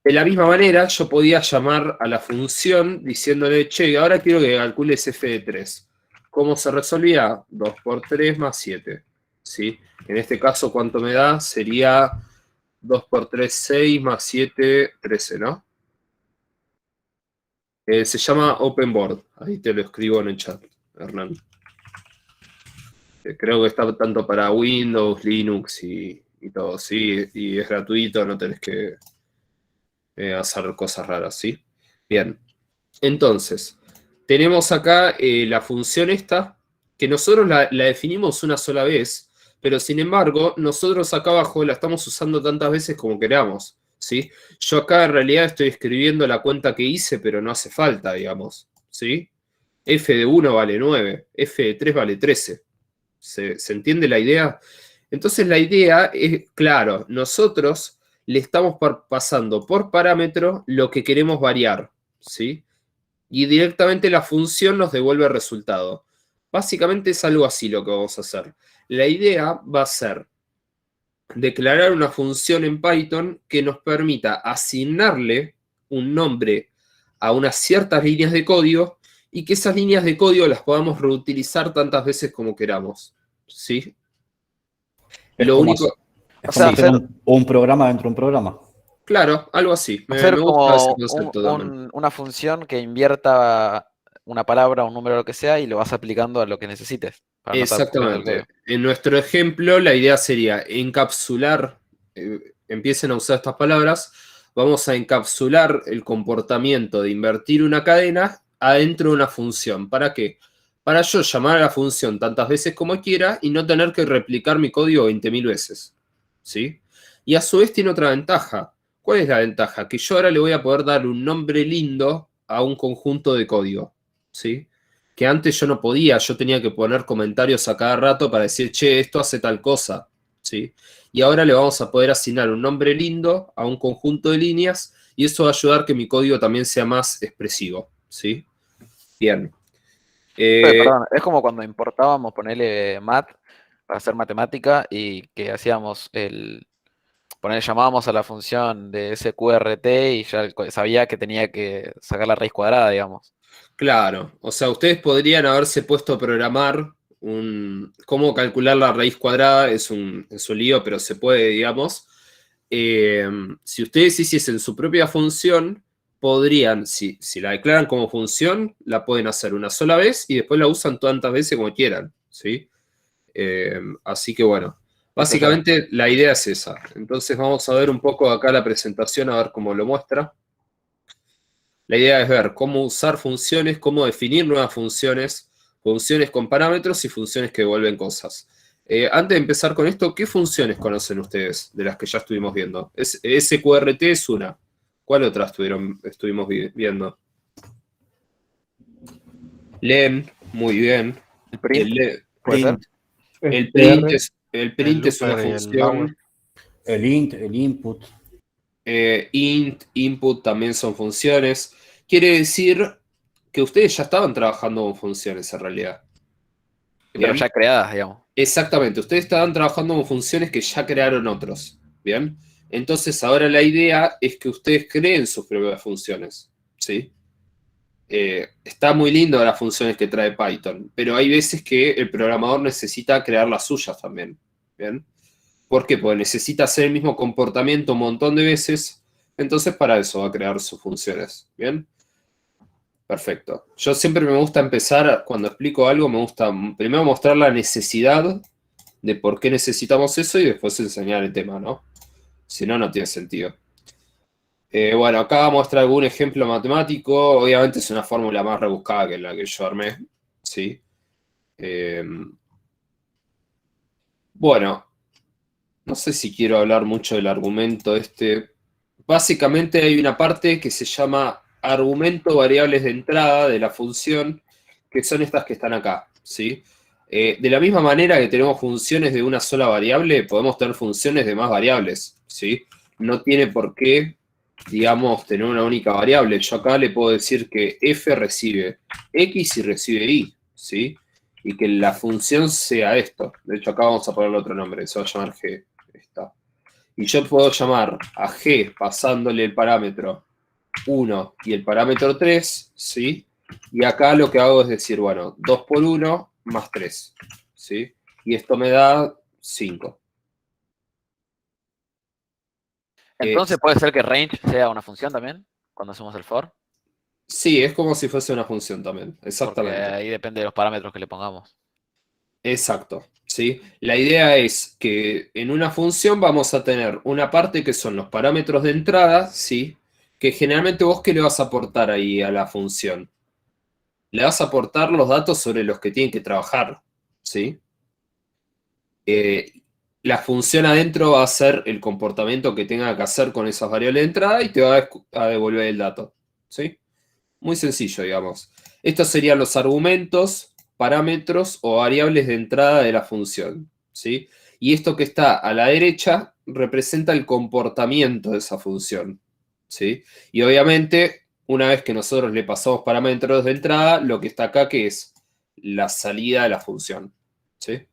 De la misma manera, yo podía llamar a la función diciéndole, che, ahora quiero que calcules f de 3. ¿Cómo se resolvía? 2 por 3 más 7. ¿Sí? En este caso, ¿cuánto me da? Sería 2 por 3, 6 más 7, 13, ¿no? Se llama Open Board. Ahí te lo escribo en el chat, Hernán. Creo que está tanto para Windows, Linux y todo, ¿sí? Y es gratuito, no tenés que hacer cosas raras, ¿sí? Bien. Entonces, tenemos acá la función esta, que nosotros la definimos una sola vez, pero sin embargo, nosotros acá abajo la estamos usando tantas veces como queramos, ¿sí? Yo acá en realidad estoy escribiendo la cuenta que hice, pero no hace falta, digamos, ¿sí? F de 1 vale 9, F de 3 vale 13. ¿Se entiende la idea? Entonces la idea es, claro, nosotros le estamos pasando por parámetro lo que queremos variar, ¿sí? Y directamente la función nos devuelve el resultado. Básicamente es algo así lo que vamos a hacer. La idea va a ser declarar una función en Python que nos permita asignarle un nombre a unas ciertas líneas de código y que esas líneas de código las podamos reutilizar tantas veces como queramos, ¿sí? Es Lo como, único... es como hacer un programa dentro de un programa. Claro, algo así. Hacer Me gusta ese como concepto también. una función que invierta una palabra, un número, lo que sea, y lo vas aplicando a lo que necesites, para no estar copiando el Exactamente. código. En nuestro ejemplo, la idea sería encapsular, empiecen a usar estas palabras, vamos a encapsular el comportamiento de invertir una cadena adentro de una función. ¿Para qué? Para yo llamar a la función tantas veces como quiera y no tener que replicar mi código 20.000 veces. ¿Sí? Y a su vez tiene otra ventaja. ¿Cuál es la ventaja? Que yo ahora le voy a poder dar un nombre lindo a un conjunto de código. ¿Sí? Que antes yo no podía, yo tenía que poner comentarios a cada rato para decir, che, esto hace tal cosa, ¿sí? Y ahora le vamos a poder asignar un nombre lindo a un conjunto de líneas y eso va a ayudar que mi código también sea más expresivo, ¿sí? Bien. Perdón, es como cuando importábamos, ponerle mat para hacer matemática y que hacíamos llamábamos a la función de SQRT y ya sabía que tenía que sacar la raíz cuadrada, digamos. Claro, o sea, ustedes podrían haberse puesto a programar cómo calcular la raíz cuadrada, es un lío, pero se puede, digamos. Si ustedes hiciesen su propia función, podrían, si la declaran como función, la pueden hacer una sola vez y después la usan tantas veces como quieran, ¿sí? Así que bueno, básicamente la idea es esa. Entonces vamos a ver un poco acá la presentación, a ver cómo lo muestra. La idea es ver cómo usar funciones, cómo definir nuevas funciones, funciones con parámetros y funciones que devuelven cosas. Antes de empezar con esto, ¿qué funciones conocen ustedes de las que ya estuvimos viendo? SQRT es una. ¿Cuál otra estuvimos viendo? Len, muy bien. El print, El ¿puede ser? print str, es una looper y el función. El int, el input. Int, input también son funciones. Quiere decir que ustedes ya estaban trabajando con funciones en realidad. Pero ¿Bien? ya creadas, digamos. Exactamente, ustedes estaban trabajando con funciones que ya crearon otros. ¿Bien? Entonces ahora la idea es que ustedes creen sus propias funciones. ¿Sí? Está muy lindo las funciones que trae Python, pero hay veces que el programador necesita crear las suyas también. ¿Bien? ¿Por qué? Porque necesita hacer el mismo comportamiento un montón de veces, entonces para eso va a crear sus funciones. ¿Bien? Perfecto. Yo siempre me gusta empezar, cuando explico algo, me gusta primero mostrar la necesidad de por qué necesitamos eso y después enseñar el tema, ¿no? Si no, no tiene sentido. Bueno, acá muestra algún ejemplo matemático. Obviamente es una fórmula más rebuscada que la que yo armé, ¿sí? Bueno, no sé si quiero hablar mucho del argumento este. Básicamente hay una parte que se llama argumento variables de entrada de la función, que son estas que están acá, ¿sí? De la misma manera que tenemos funciones de una sola variable, podemos tener funciones de más variables, ¿sí? No tiene por qué, digamos, tener una única variable. Yo acá le puedo decir que f recibe x y recibe y, ¿sí? Y que la función sea esto. De hecho, acá vamos a ponerle otro nombre, se va a llamar g. Está. Y yo puedo llamar a g pasándole el parámetro 1 y el parámetro 3, ¿sí? Y acá lo que hago es decir, bueno, 2 por 1 más 3, ¿sí? Y esto me da 5. Entonces puede ser que range sea una función también, cuando hacemos el for, Sí, es como si fuese una función también, porque exactamente. ahí depende de los parámetros que le pongamos. Exacto, ¿sí? La idea es que en una función vamos a tener una parte que son los parámetros de entrada, ¿sí? Que generalmente vos, ¿qué le vas a aportar ahí a la función? Le vas a aportar los datos sobre los que tienen que trabajar, ¿sí? La función adentro va a ser el comportamiento que tenga que hacer con esas variables de entrada y te va a devolver el dato, ¿sí? Muy sencillo, digamos. Estos serían los argumentos, parámetros o variables de entrada de la función, ¿sí? Y esto que está a la derecha representa el comportamiento de esa función, ¿sí? Y obviamente, una vez que nosotros le pasamos parámetros de entrada, lo que está acá que es la salida de la función, ¿sí?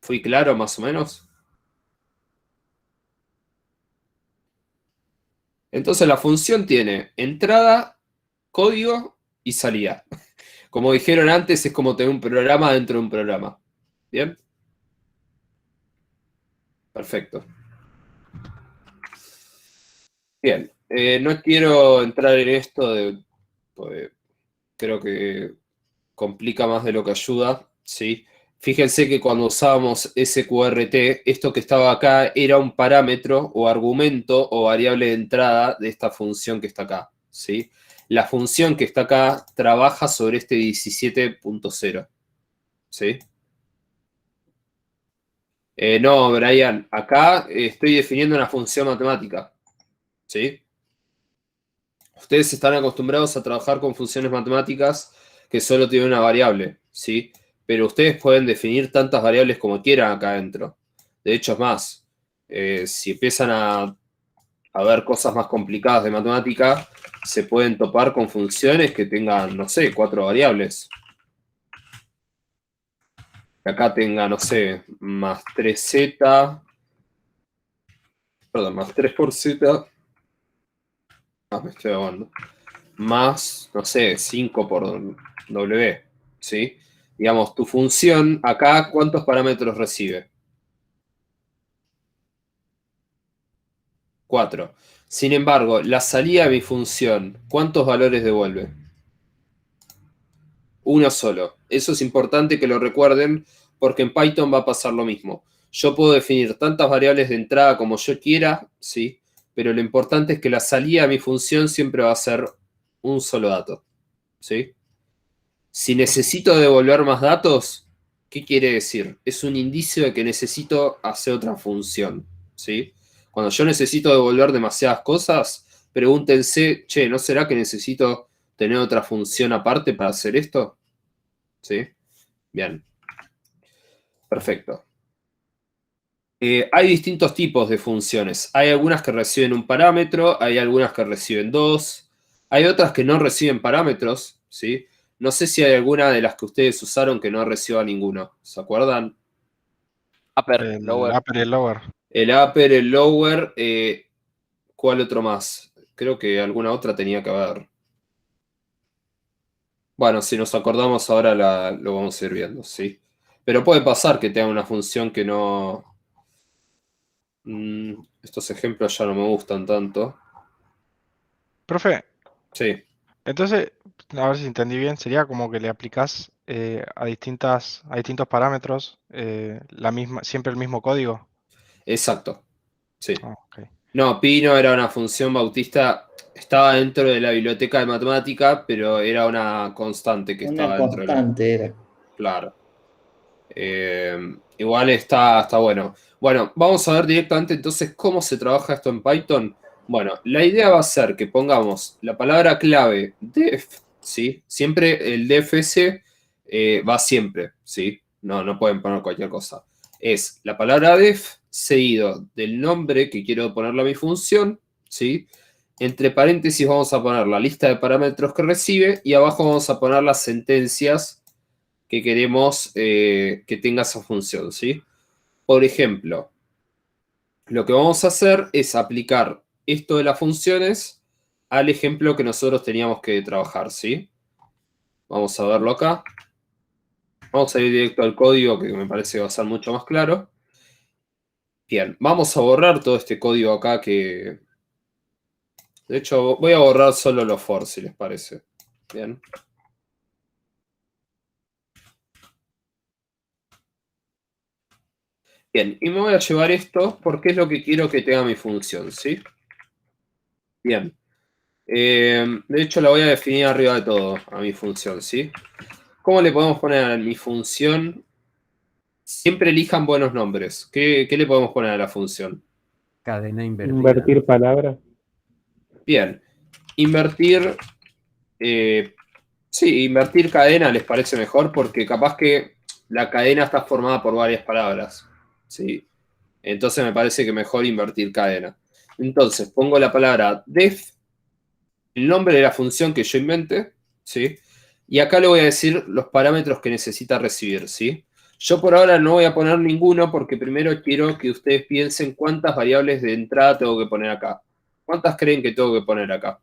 ¿Fui claro más o menos? Entonces la función tiene entrada, código y salida. Como dijeron antes, es como tener un programa dentro de un programa. ¿Bien? Perfecto. Bien. No quiero entrar en esto de creo que complica más de lo que ayuda, ¿sí? Fíjense que cuando usábamos SQRT, esto que estaba acá era un parámetro o argumento o variable de entrada de esta función que está acá, ¿sí? La función que está acá trabaja sobre este 17.0, ¿sí? No, Brian, acá estoy definiendo una función matemática, ¿sí? Ustedes están acostumbrados a trabajar con funciones matemáticas que solo tienen una variable, ¿sí? Pero ustedes pueden definir tantas variables como quieran acá adentro. De hecho, es más, si empiezan a ver cosas más complicadas de matemática, se pueden topar con funciones que tengan, no sé, 4 variables. Que acá tenga, no sé, más 3z, perdón, más 3 por z, me estoy ahogando, más, no sé, 5 por w, ¿sí? Digamos, tu función acá, ¿cuántos parámetros recibe? 4. Sin embargo, la salida de mi función, ¿cuántos valores devuelve? Uno solo. Eso es importante que lo recuerden porque en Python va a pasar lo mismo. Yo puedo definir tantas variables de entrada como yo quiera, ¿sí? Pero lo importante es que la salida de mi función siempre va a ser un solo dato, ¿sí? Si necesito devolver más datos, ¿qué quiere decir? Es un indicio de que necesito hacer otra función, ¿sí? Cuando yo necesito devolver demasiadas cosas, pregúntense, che, ¿no será que necesito tener otra función aparte para hacer esto? ¿Sí? Bien. Perfecto. Hay distintos tipos de funciones. Hay algunas que reciben un parámetro, hay algunas que reciben dos, hay otras que no reciben parámetros, ¿sí? No sé si hay alguna de las que ustedes usaron que no reciba ninguno. ¿Se acuerdan? Upper, El lower. upper y el lower. El upper, el lower, ¿cuál otro más? Creo que alguna otra tenía que haber. Bueno, si nos acordamos ahora lo vamos a ir viendo, ¿sí? Pero puede pasar que tenga una función que no... estos ejemplos ya no me gustan tanto. Profe, Sí, entonces, a ver si entendí bien, sería como que le aplicás a distintos parámetros siempre el mismo código. exacto. Sí. Ah, ok. No, Pino era una función bautista, estaba dentro de la biblioteca de matemática, pero era una constante que Una estaba dentro de la... constante era. Claro. Igual está bueno. Bueno, vamos a ver directamente entonces cómo se trabaja esto en Python. Bueno, la idea va a ser que pongamos la palabra clave def, ¿sí? Siempre el dfs va siempre, ¿sí? No pueden poner cualquier cosa. Es la palabra def seguido del nombre que quiero ponerle a mi función, ¿sí? Entre paréntesis vamos a poner la lista de parámetros que recibe y abajo vamos a poner las sentencias que queremos que tenga esa función, ¿sí? Por ejemplo, lo que vamos a hacer es aplicar esto de las funciones al ejemplo que nosotros teníamos que trabajar, ¿sí? Vamos a verlo acá. Vamos a ir directo al código que me parece que va a ser mucho más claro. Bien, vamos a borrar todo este código acá que... De hecho, voy a borrar solo los for, si les parece. Bien. Bien, y me voy a llevar esto porque es lo que quiero que tenga mi función, ¿sí? Bien. De hecho, la voy a definir arriba de todo a mi función, ¿sí? ¿Cómo le podemos poner a mi función? Siempre elijan buenos nombres. ¿Qué le podemos poner a la función? Cadena invertida. Invertir palabras. Bien. Invertir. Sí, invertir cadena les parece mejor porque capaz que la cadena está formada por varias palabras, ¿sí? Entonces me parece que mejor invertir cadena. Entonces pongo la palabra def, el nombre de la función que yo invente, ¿sí? Y acá le voy a decir los parámetros que necesita recibir, ¿sí? Yo por ahora no voy a poner ninguno porque primero quiero que ustedes piensen cuántas variables de entrada tengo que poner acá. ¿Cuántas creen que tengo que poner acá?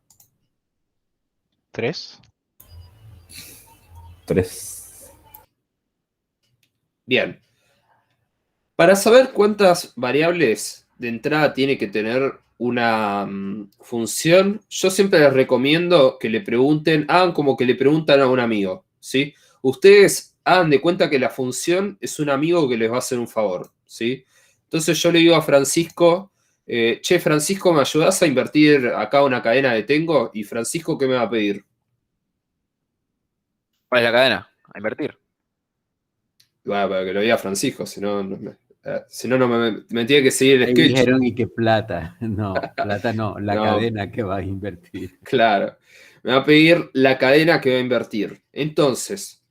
3. 3. Bien. Para saber cuántas variables de entrada tiene que tener una función, yo siempre les recomiendo que le pregunten, hagan como que le preguntan a un amigo, ¿sí? Ustedes hagan de cuenta que la función es un amigo que les va a hacer un favor, ¿sí? Entonces yo le digo a Francisco, che, Francisco, ¿me ayudás a invertir acá una cadena que tengo? Y Francisco, ¿qué me va a pedir? ¿Cuál es la cadena? A invertir. Bueno, para que lo diga Francisco, si no, no me tiene que seguir el Ahí sketch. dijeron, ¿y qué plata? No, plata no, la No. cadena que va a invertir. Claro, me va a pedir la cadena que va a invertir. Entonces,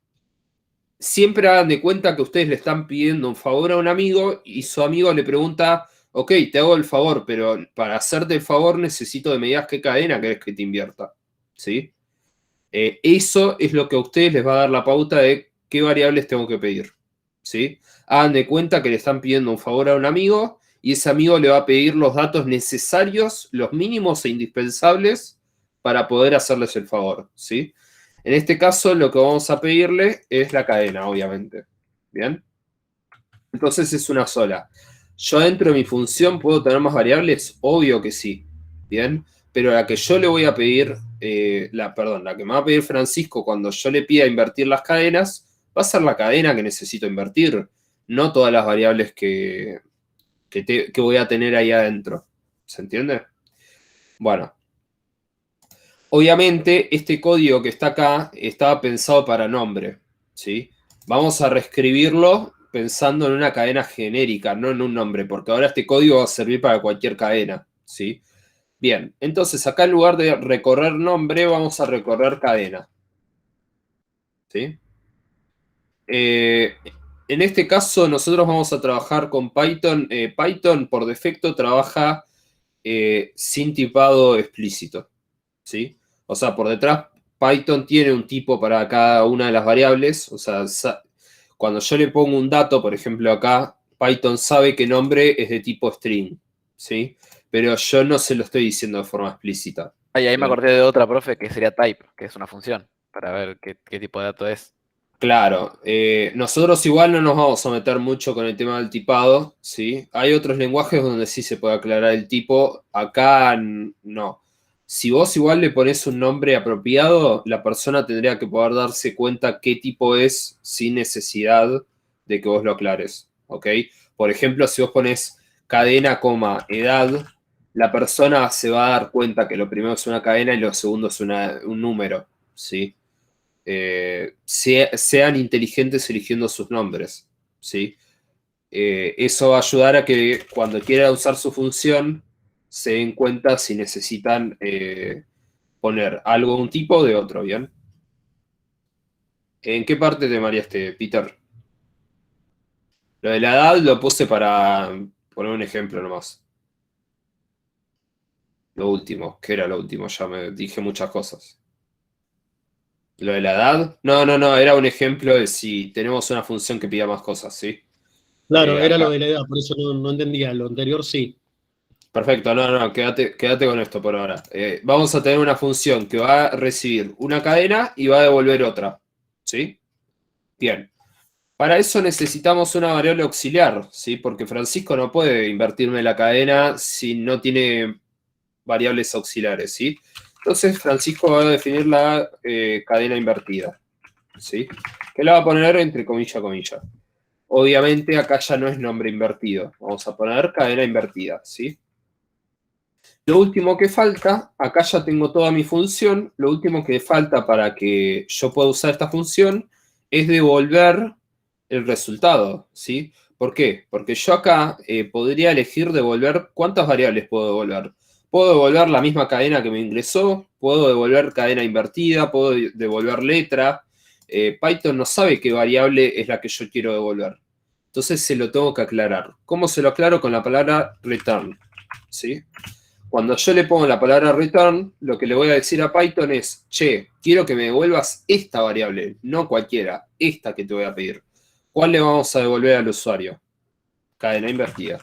siempre hagan de cuenta que ustedes le están pidiendo un favor a un amigo y su amigo le pregunta, ok, te hago el favor, pero para hacerte el favor necesito que me digas qué cadena querés que te invierta. ¿Sí? Eso es lo que a ustedes les va a dar la pauta de qué variables tengo que pedir. ¿Sí? Hagan de cuenta que le están pidiendo un favor a un amigo y ese amigo le va a pedir los datos necesarios, los mínimos e indispensables para poder hacerles el favor. ¿Sí? En este caso, lo que vamos a pedirle es la cadena, obviamente. ¿Bien? Entonces es una sola. ¿Yo dentro de mi función puedo tener más variables? Obvio que sí. ¿Bien? Pero la que yo le voy a pedir, la que me va a pedir Francisco cuando yo le pida invertir las cadenas, va a ser la cadena que necesito invertir, no todas las variables que voy a tener ahí adentro. ¿Se entiende? Bueno. Obviamente, este código que está acá estaba pensado para nombre, ¿sí? Vamos a reescribirlo pensando en una cadena genérica, no en un nombre, porque ahora este código va a servir para cualquier cadena, ¿sí? Bien, entonces acá en lugar de recorrer nombre, vamos a recorrer cadena, ¿sí? En este caso, nosotros vamos a trabajar con Python. Python, por defecto, trabaja sin tipado explícito, ¿sí? O sea, por detrás, Python tiene un tipo para cada una de las variables. O sea, cuando yo le pongo un dato, por ejemplo, acá, Python sabe que nombre es de tipo string, ¿sí? Pero yo no se lo estoy diciendo de forma explícita. Y ahí me acordé de otra, profe, que sería type, que es una función, para ver qué tipo de dato es. Claro, nosotros igual no nos vamos a meter mucho con el tema del tipado, ¿sí? Hay otros lenguajes donde sí se puede aclarar el tipo, acá no. Si vos igual le pones un nombre apropiado, la persona tendría que poder darse cuenta qué tipo es sin necesidad de que vos lo aclares, ¿ok? Por ejemplo, si vos pones cadena, edad, la persona se va a dar cuenta que lo primero es una cadena y lo segundo es un número, ¿sí? Sean inteligentes eligiendo sus nombres, ¿sí? Eso va a ayudar a que cuando quiera usar su función se den cuenta si necesitan poner algo de un tipo o de otro, ¿bien? ¿En qué parte te mareaste, Peter? Lo de la edad lo puse para poner un ejemplo nomás. Lo último, ¿qué era lo último? Ya me dije muchas cosas. ¿Lo de la edad? No, era un ejemplo de si tenemos una función que pida más cosas, ¿sí? Claro, era Acá. lo de la edad, por eso no entendía. Lo anterior sí. Perfecto, no, quédate con esto por ahora. Vamos a tener una función que va a recibir una cadena y va a devolver otra, ¿sí? Bien. Para eso necesitamos una variable auxiliar, ¿sí? Porque Francisco no puede invertirme la cadena si no tiene variables auxiliares, ¿sí? Entonces Francisco va a definir la cadena invertida, ¿sí? Que la va a poner entre comilla. Obviamente acá ya no es nombre invertido. Vamos a poner cadena invertida, ¿sí? Lo último que falta, acá ya tengo toda mi función, lo último que falta para que yo pueda usar esta función es devolver el resultado, ¿sí? ¿Por qué? Porque yo acá podría elegir devolver, ¿cuántas variables puedo devolver? Puedo devolver la misma cadena que me ingresó, puedo devolver cadena invertida, puedo devolver letra. Python no sabe qué variable es la que yo quiero devolver. Entonces se lo tengo que aclarar. ¿Cómo se lo aclaro? Con la palabra return, ¿sí? Cuando yo le pongo la palabra return, lo que le voy a decir a Python es, che, quiero que me devuelvas esta variable, no cualquiera, esta que te voy a pedir. ¿Cuál le vamos a devolver al usuario? Cadena invertida.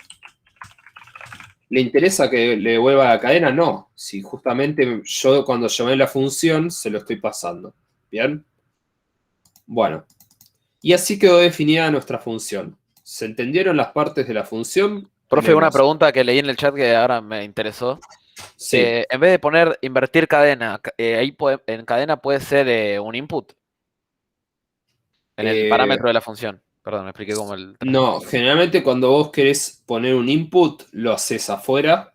¿Le interesa que le devuelva la cadena? No. Si justamente yo cuando llamé la función se lo estoy pasando. ¿Bien? Bueno. Y así quedó definida nuestra función. ¿Se entendieron las partes de la función? Profe, una Tenemos. pregunta que leí en el chat que ahora me interesó. Sí, En vez de poner invertir cadena, en cadena puede ser un input en el eh, parámetro de la función. Perdón, me expliqué como el no, transformador. generalmente cuando vos querés poner un input, lo haces afuera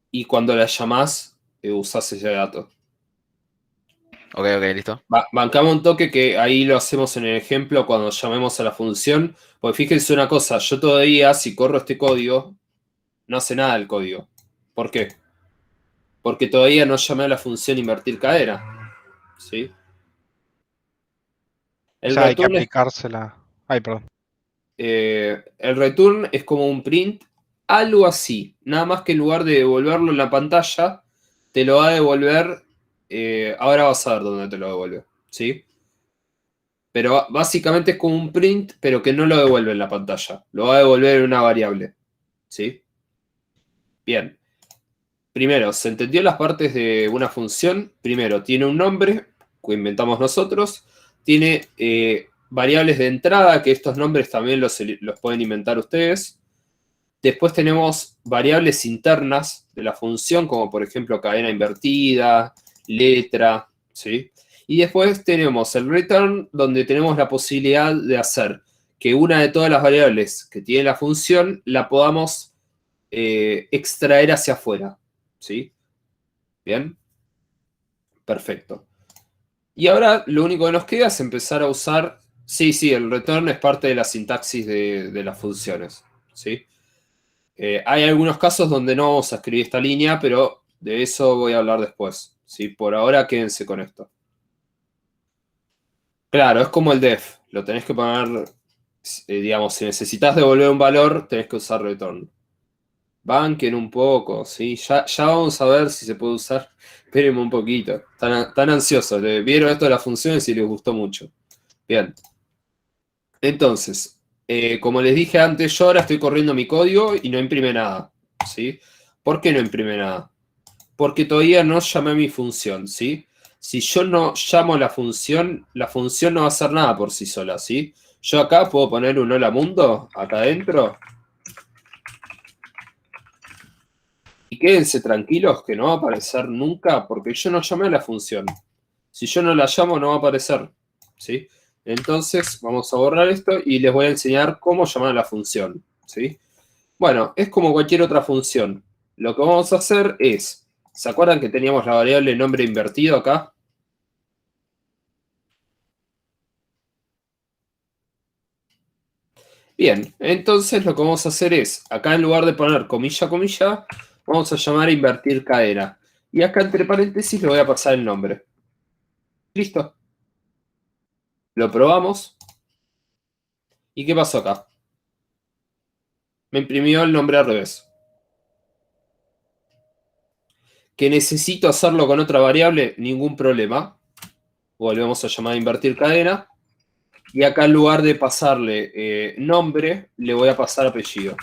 y cuando la llamás, usás ese dato. Ok, listo. Bancamos un toque que ahí lo hacemos en el ejemplo cuando llamemos a la función. Porque fíjense una cosa, yo todavía, si corro este código, no hace nada el código. ¿Por qué? Porque todavía no llamé a la función invertir cadena. ¿Sí? O El sea, hay que return es, aplicársela. Ay, perdón. el return es como un print, algo así. Nada más que en lugar de devolverlo en la pantalla, te lo va a devolver. Ahora vas a ver dónde te lo devuelve. ¿Sí? Pero básicamente es como un print, pero que no lo devuelve en la pantalla. Lo va a devolver en una variable. ¿Sí? Bien. Primero, ¿se entendió las partes de una función? Primero, tiene un nombre, que inventamos nosotros. Tiene variables de entrada, que estos nombres también los pueden inventar ustedes. Después tenemos variables internas de la función, como por ejemplo cadena invertida, letra, ¿sí? Y después tenemos el return, donde tenemos la posibilidad de hacer que una de todas las variables que tiene la función la podamos extraer hacia afuera, ¿sí? ¿Bien? Perfecto. Y ahora lo único que nos queda es empezar a usar... Sí, el return es parte de la sintaxis de las funciones, ¿sí? Hay algunos casos donde no vamos a escribir esta línea, pero de eso voy a hablar después, ¿sí? Por ahora quédense con esto. Claro, es como el def. Lo tenés que poner, digamos, si necesitas devolver un valor, tenés que usar return. Banquen un poco, ¿sí? Ya vamos a ver si se puede usar. Espérenme un poquito. Tan ansiosos. Vieron esto de las funciones y les gustó mucho. Bien. Entonces, como les dije antes, yo ahora estoy corriendo mi código y no imprime nada, ¿sí? ¿Por qué no imprime nada? Porque todavía no llamé a mi función, ¿sí? Si yo no llamo a la función no va a hacer nada por sí sola, ¿sí? Yo acá puedo poner un hola mundo, acá adentro, y quédense tranquilos que no va a aparecer nunca porque yo no llamé a la función. Si yo no la llamo, no va a aparecer, ¿sí? Entonces, vamos a borrar esto y les voy a enseñar cómo llamar a la función, ¿sí? Bueno, es como cualquier otra función. Lo que vamos a hacer es, ¿se acuerdan que teníamos la variable nombre invertido acá? Bien, entonces lo que vamos a hacer es, acá en lugar de poner comilla, comilla, vamos a llamar a invertir cadena. Y acá entre paréntesis le voy a pasar el nombre. ¿Listo? Lo probamos. ¿Y qué pasó acá? Me imprimió el nombre al revés. ¿Que necesito hacerlo con otra variable? Ningún problema. Volvemos a llamar a invertir cadena. Y acá en lugar de pasarle nombre, le voy a pasar apellido.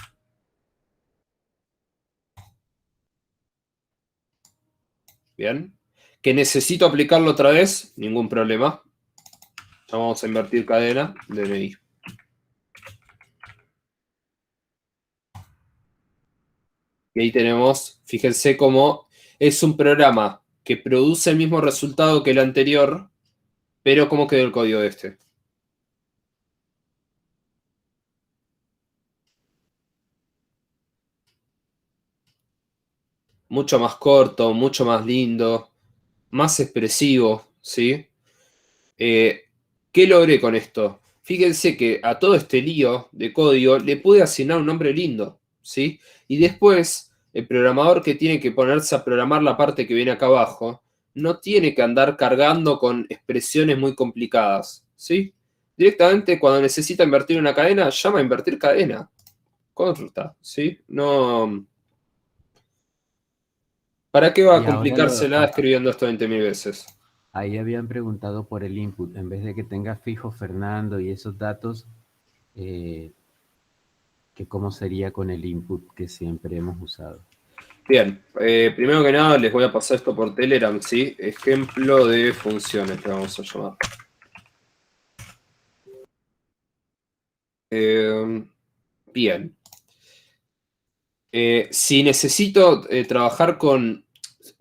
Bien. ¿Que necesito aplicarlo otra vez? Ningún problema. Ya vamos a invertir cadena, DNI. Y ahí tenemos, fíjense cómo es un programa que produce el mismo resultado que el anterior, pero cómo quedó el código de este. Mucho más corto, mucho más lindo, más expresivo, ¿sí? ¿Qué logré con esto? Fíjense que a todo este lío de código le pude asignar un nombre lindo, ¿sí? Y después, el programador que tiene que ponerse a programar la parte que viene acá abajo, no tiene que andar cargando con expresiones muy complicadas, ¿sí? Directamente cuando necesita invertir una cadena, llama a invertir cadena. Corta, ¿sí? No... ¿Para qué va a Y ahora complicársela escribiendo esto 20.000 veces? ahí habían preguntado por el input, en vez de que tenga fijo Fernando y esos datos, que cómo sería con el input que siempre hemos usado. Bien, primero que nada les voy a pasar esto por Telegram, ¿sí? Ejemplo de funciones, le vamos a llamar. Bien. Si necesito trabajar con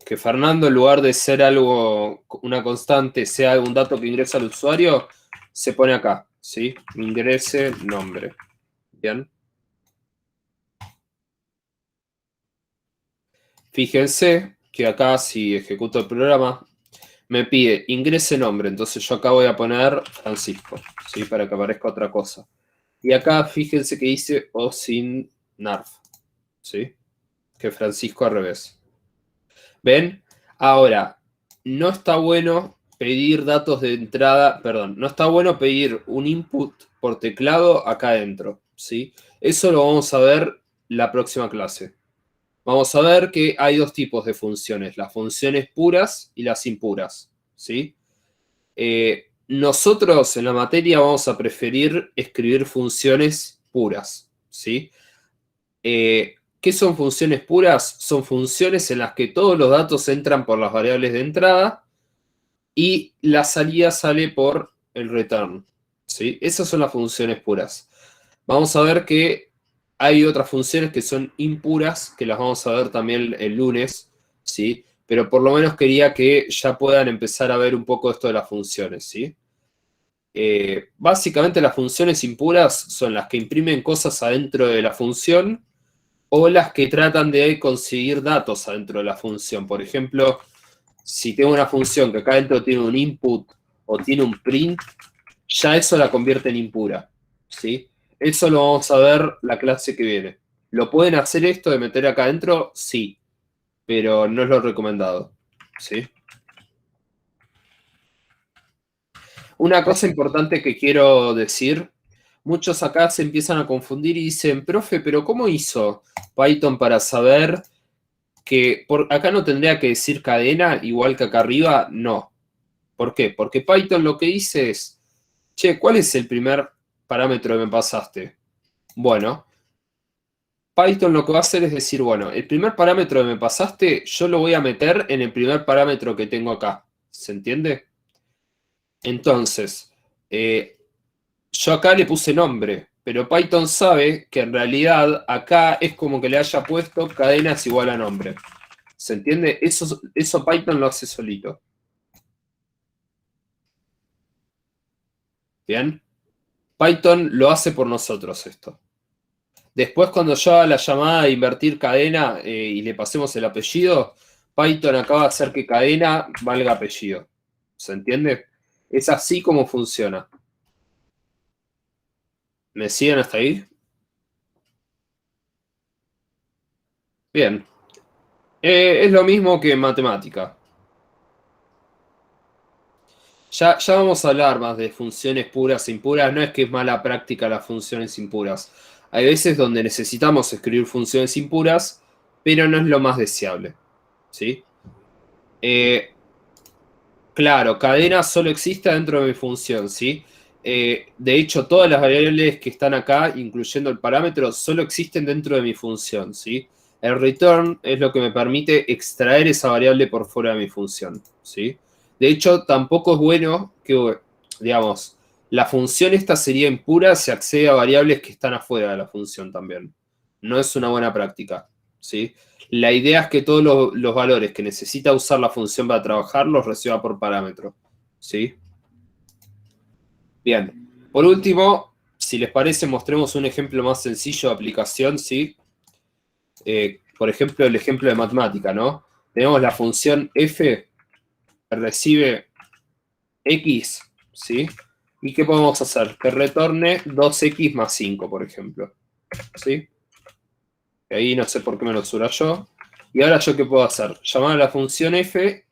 que Fernando, en lugar de ser algo, una constante, sea un dato que ingresa al usuario, se pone acá, ¿sí? Ingrese nombre. Bien. Fíjense que acá, si ejecuto el programa, me pide ingrese nombre. Entonces yo acá voy a poner Francisco, ¿sí? Para que aparezca otra cosa. Y acá fíjense que dice o sin narf, ¿sí? Que Francisco al revés. ¿Ven? Ahora, no está bueno pedir datos de entrada, perdón, no está bueno pedir un input por teclado acá adentro, ¿sí? Eso lo vamos a ver la próxima clase. Vamos a ver que hay dos tipos de funciones, las funciones puras y las impuras, ¿sí? Nosotros en la materia vamos a preferir escribir funciones puras, ¿sí? ¿Qué son funciones puras? Son funciones en las que todos los datos entran por las variables de entrada y la salida sale por el return, ¿sí? Esas son las funciones puras. Vamos a ver que hay otras funciones que son impuras, que las vamos a ver también el lunes, ¿sí? Pero por lo menos quería que ya puedan empezar a ver un poco esto de las funciones, ¿sí? Básicamente las funciones impuras son las que imprimen cosas adentro de la función o las que tratan de conseguir datos adentro de la función. Por ejemplo, si tengo una función que acá adentro tiene un input o tiene un print, ya eso la convierte en impura, ¿sí? Eso lo vamos a ver la clase que viene. ¿Lo pueden hacer esto de meter acá adentro? Sí, pero no es lo recomendado, ¿sí? Una cosa importante que quiero decir, muchos acá se empiezan a confundir y dicen, profe, pero ¿cómo hizo Python para saber que acá no tendría que decir cadena igual que acá arriba? No. ¿Por qué? Porque Python lo que dice es, che, ¿cuál es el primer parámetro que me pasaste? Bueno, Python lo que va a hacer es decir, bueno, el primer parámetro que me pasaste, yo lo voy a meter en el primer parámetro que tengo acá. ¿Se entiende? Entonces, yo acá le puse nombre, pero Python sabe que en realidad acá es como que le haya puesto cadenas igual a nombre. ¿Se entiende? Eso Python lo hace solito. ¿Bien? Python lo hace por nosotros esto. Después, cuando yo haga la llamada de invertir cadena y le pasemos el apellido, Python acaba de hacer que cadena valga apellido. ¿Se entiende? Es así como funciona. ¿Me siguen hasta ahí? Bien. Es lo mismo que en matemática. Ya vamos a hablar más de funciones puras e impuras. No es que es mala práctica las funciones impuras. Hay veces donde necesitamos escribir funciones impuras, pero no es lo más deseable. ¿Sí? Claro, cadena solo existe dentro de mi función, ¿sí? De hecho, todas las variables que están acá, incluyendo el parámetro, solo existen dentro de mi función, ¿sí? El return es lo que me permite extraer esa variable por fuera de mi función, ¿sí? De hecho, tampoco es bueno que, digamos, la función esta sería impura si accede a variables que están afuera de la función también. No es una buena práctica, ¿sí? La idea es que todos los valores que necesita usar la función para trabajar los reciba por parámetro, ¿sí? Bien. Por último, si les parece, mostremos un ejemplo más sencillo de aplicación, ¿sí? Por ejemplo, el ejemplo de matemática, ¿no? Tenemos la función f que recibe x, ¿sí? ¿Y qué podemos hacer? Que retorne 2x más 5, por ejemplo, ¿sí? Y ahí no sé por qué me lo subrayó. Y ahora yo qué puedo hacer? Llamar a la función f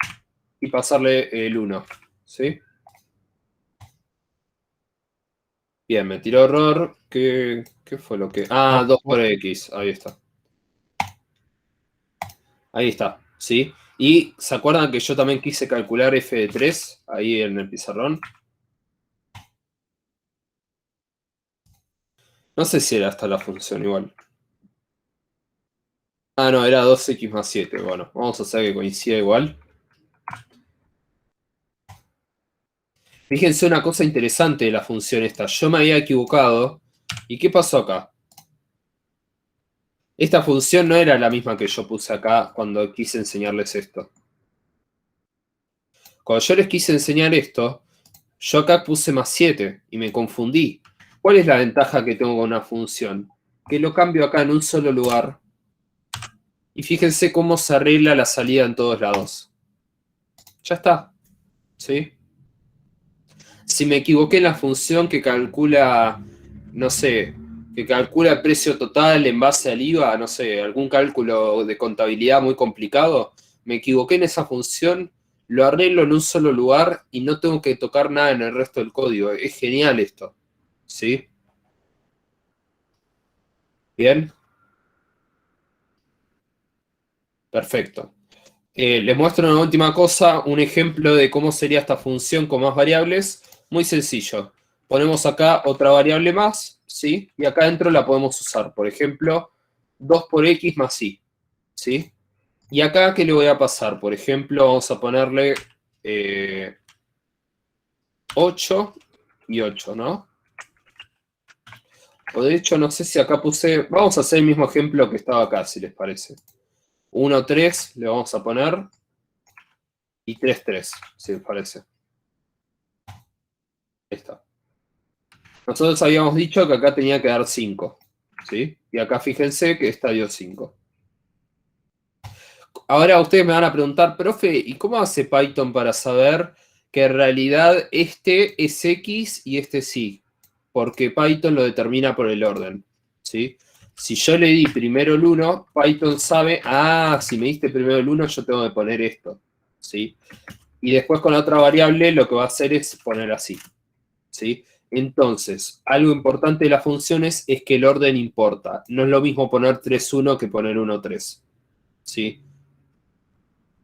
y pasarle el 1, ¿sí? Bien, me tiró error. ¿Qué fue lo que...? Ah, 2 por x, ahí está. Ahí está, ¿sí? Y ¿se acuerdan que yo también quise calcular f de 3 ahí en el pizarrón? No sé si era hasta la función igual. Ah, no, era 2x más 7. Bueno, vamos a hacer que coincida igual. Fíjense una cosa interesante de la función esta. Yo me había equivocado. ¿Y qué pasó acá? Esta función no era la misma que yo puse acá cuando quise enseñarles esto. Cuando yo les quise enseñar esto, yo acá puse +7 y me confundí. ¿Cuál es la ventaja que tengo con una función? Que lo cambio acá en un solo lugar. Y fíjense cómo se arregla la salida en todos lados. Ya está. ¿Sí? Si me equivoqué en la función que calcula, no sé, que calcula el precio total en base al IVA, no sé, algún cálculo de contabilidad muy complicado, me equivoqué en esa función, lo arreglo en un solo lugar y no tengo que tocar nada en el resto del código. Es genial esto. ¿Sí? ¿Bien? Perfecto. Les muestro una última cosa, un ejemplo de cómo sería esta función con más variables. Muy sencillo. Ponemos acá otra variable más, ¿sí? Y acá adentro la podemos usar. Por ejemplo, 2 por x más y, ¿sí? Y acá, ¿qué le voy a pasar? Por ejemplo, vamos a ponerle 8 y 8, ¿no? O de hecho, no sé si acá puse... Vamos a hacer el mismo ejemplo que estaba acá, si les parece. 1, 3 le vamos a poner. Y 3, 3, si les parece. Ahí está. Nosotros habíamos dicho que acá tenía que dar 5. ¿Sí? Y acá fíjense que esta dio 5. Ahora ustedes me van a preguntar, profe, ¿y cómo hace Python para saber que en realidad este es X y este es Y? Porque Python lo determina por el orden. ¿Sí? Si yo le di primero el 1, Python sabe, si me diste primero el 1, yo tengo que poner esto. ¿Sí? Y después con la otra variable lo que va a hacer es poner así. ¿Sí? Entonces, algo importante de las funciones es que el orden importa. No es lo mismo poner 3-1 que poner 1-3. ¿Sí?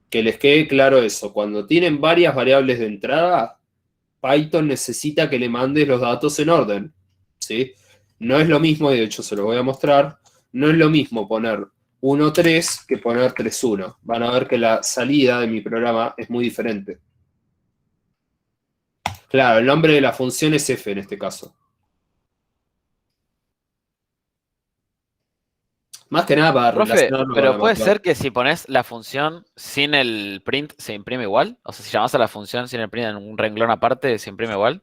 Que les quede claro eso. Cuando tienen varias variables de entrada, Python necesita que le mandes los datos en orden. ¿Sí? No es lo mismo, y de hecho se lo voy a mostrar, no es lo mismo poner 1-3 que poner 3-1. Van a ver que la salida de mi programa es muy diferente. Claro, el nombre de la función es f en este caso. Más que nada para Profe, relacionarlo con pero la puede matemática. ser que si pones la función sin el print se imprime igual. O sea, si llamas a la función sin el print en un renglón aparte, se imprime igual.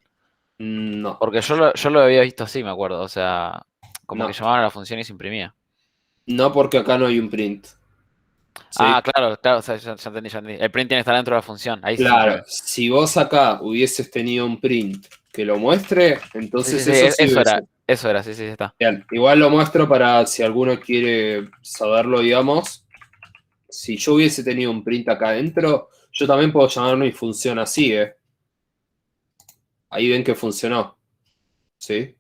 No. Porque yo lo había visto así, me acuerdo. O sea, como No. que llamaban a la función y se imprimía. No, porque acá no hay un print. ¿Sí? Claro, o sea, ya entendí, ya entendí. El print tiene que estar dentro de la función. Ahí sí se Claro, imprime. si vos acá hubieses tenido un print que lo muestre, entonces Sí, eso sí hubiese. eso era, sí, está. Bien, igual lo muestro para si alguno quiere saberlo, digamos. Si yo hubiese tenido un print acá adentro, yo también puedo llamar mi función así, ¿eh? Ahí ven que funcionó. ¿Sí?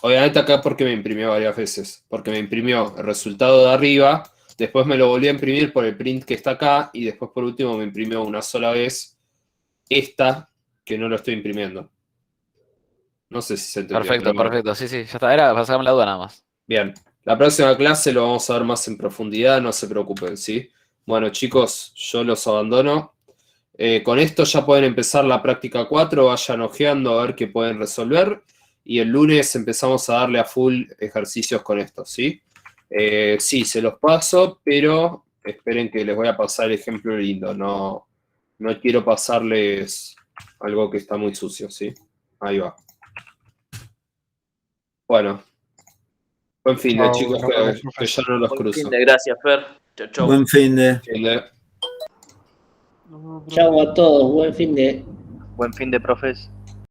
Obviamente acá porque me imprimió varias veces. Porque me imprimió el resultado de arriba, después me lo volví a imprimir por el print que está acá, y después por último me imprimió una sola vez esta, que no lo estoy imprimiendo. No sé si se entendió. Perfecto, Pero bueno. perfecto. Sí, ya está. Era para sacarme la duda nada más. Bien. La próxima clase lo vamos a ver más en profundidad, no se preocupen, ¿sí? Bueno, chicos, yo los abandono. Con esto ya pueden empezar la práctica 4, vayan ojeando a ver qué pueden resolver. Y el lunes empezamos a darle a full ejercicios con esto, ¿sí? Sí, se los paso, pero esperen que les voy a pasar el ejemplo lindo. No quiero pasarles algo que está muy sucio, ¿sí? Ahí va. Bueno. Buen fin de, chicos, que ya no los Buen cruzo. fin de, gracias, Fer. Chau, chau. Buen fin de. Chau a todos, buen fin de. Buen fin de, profes.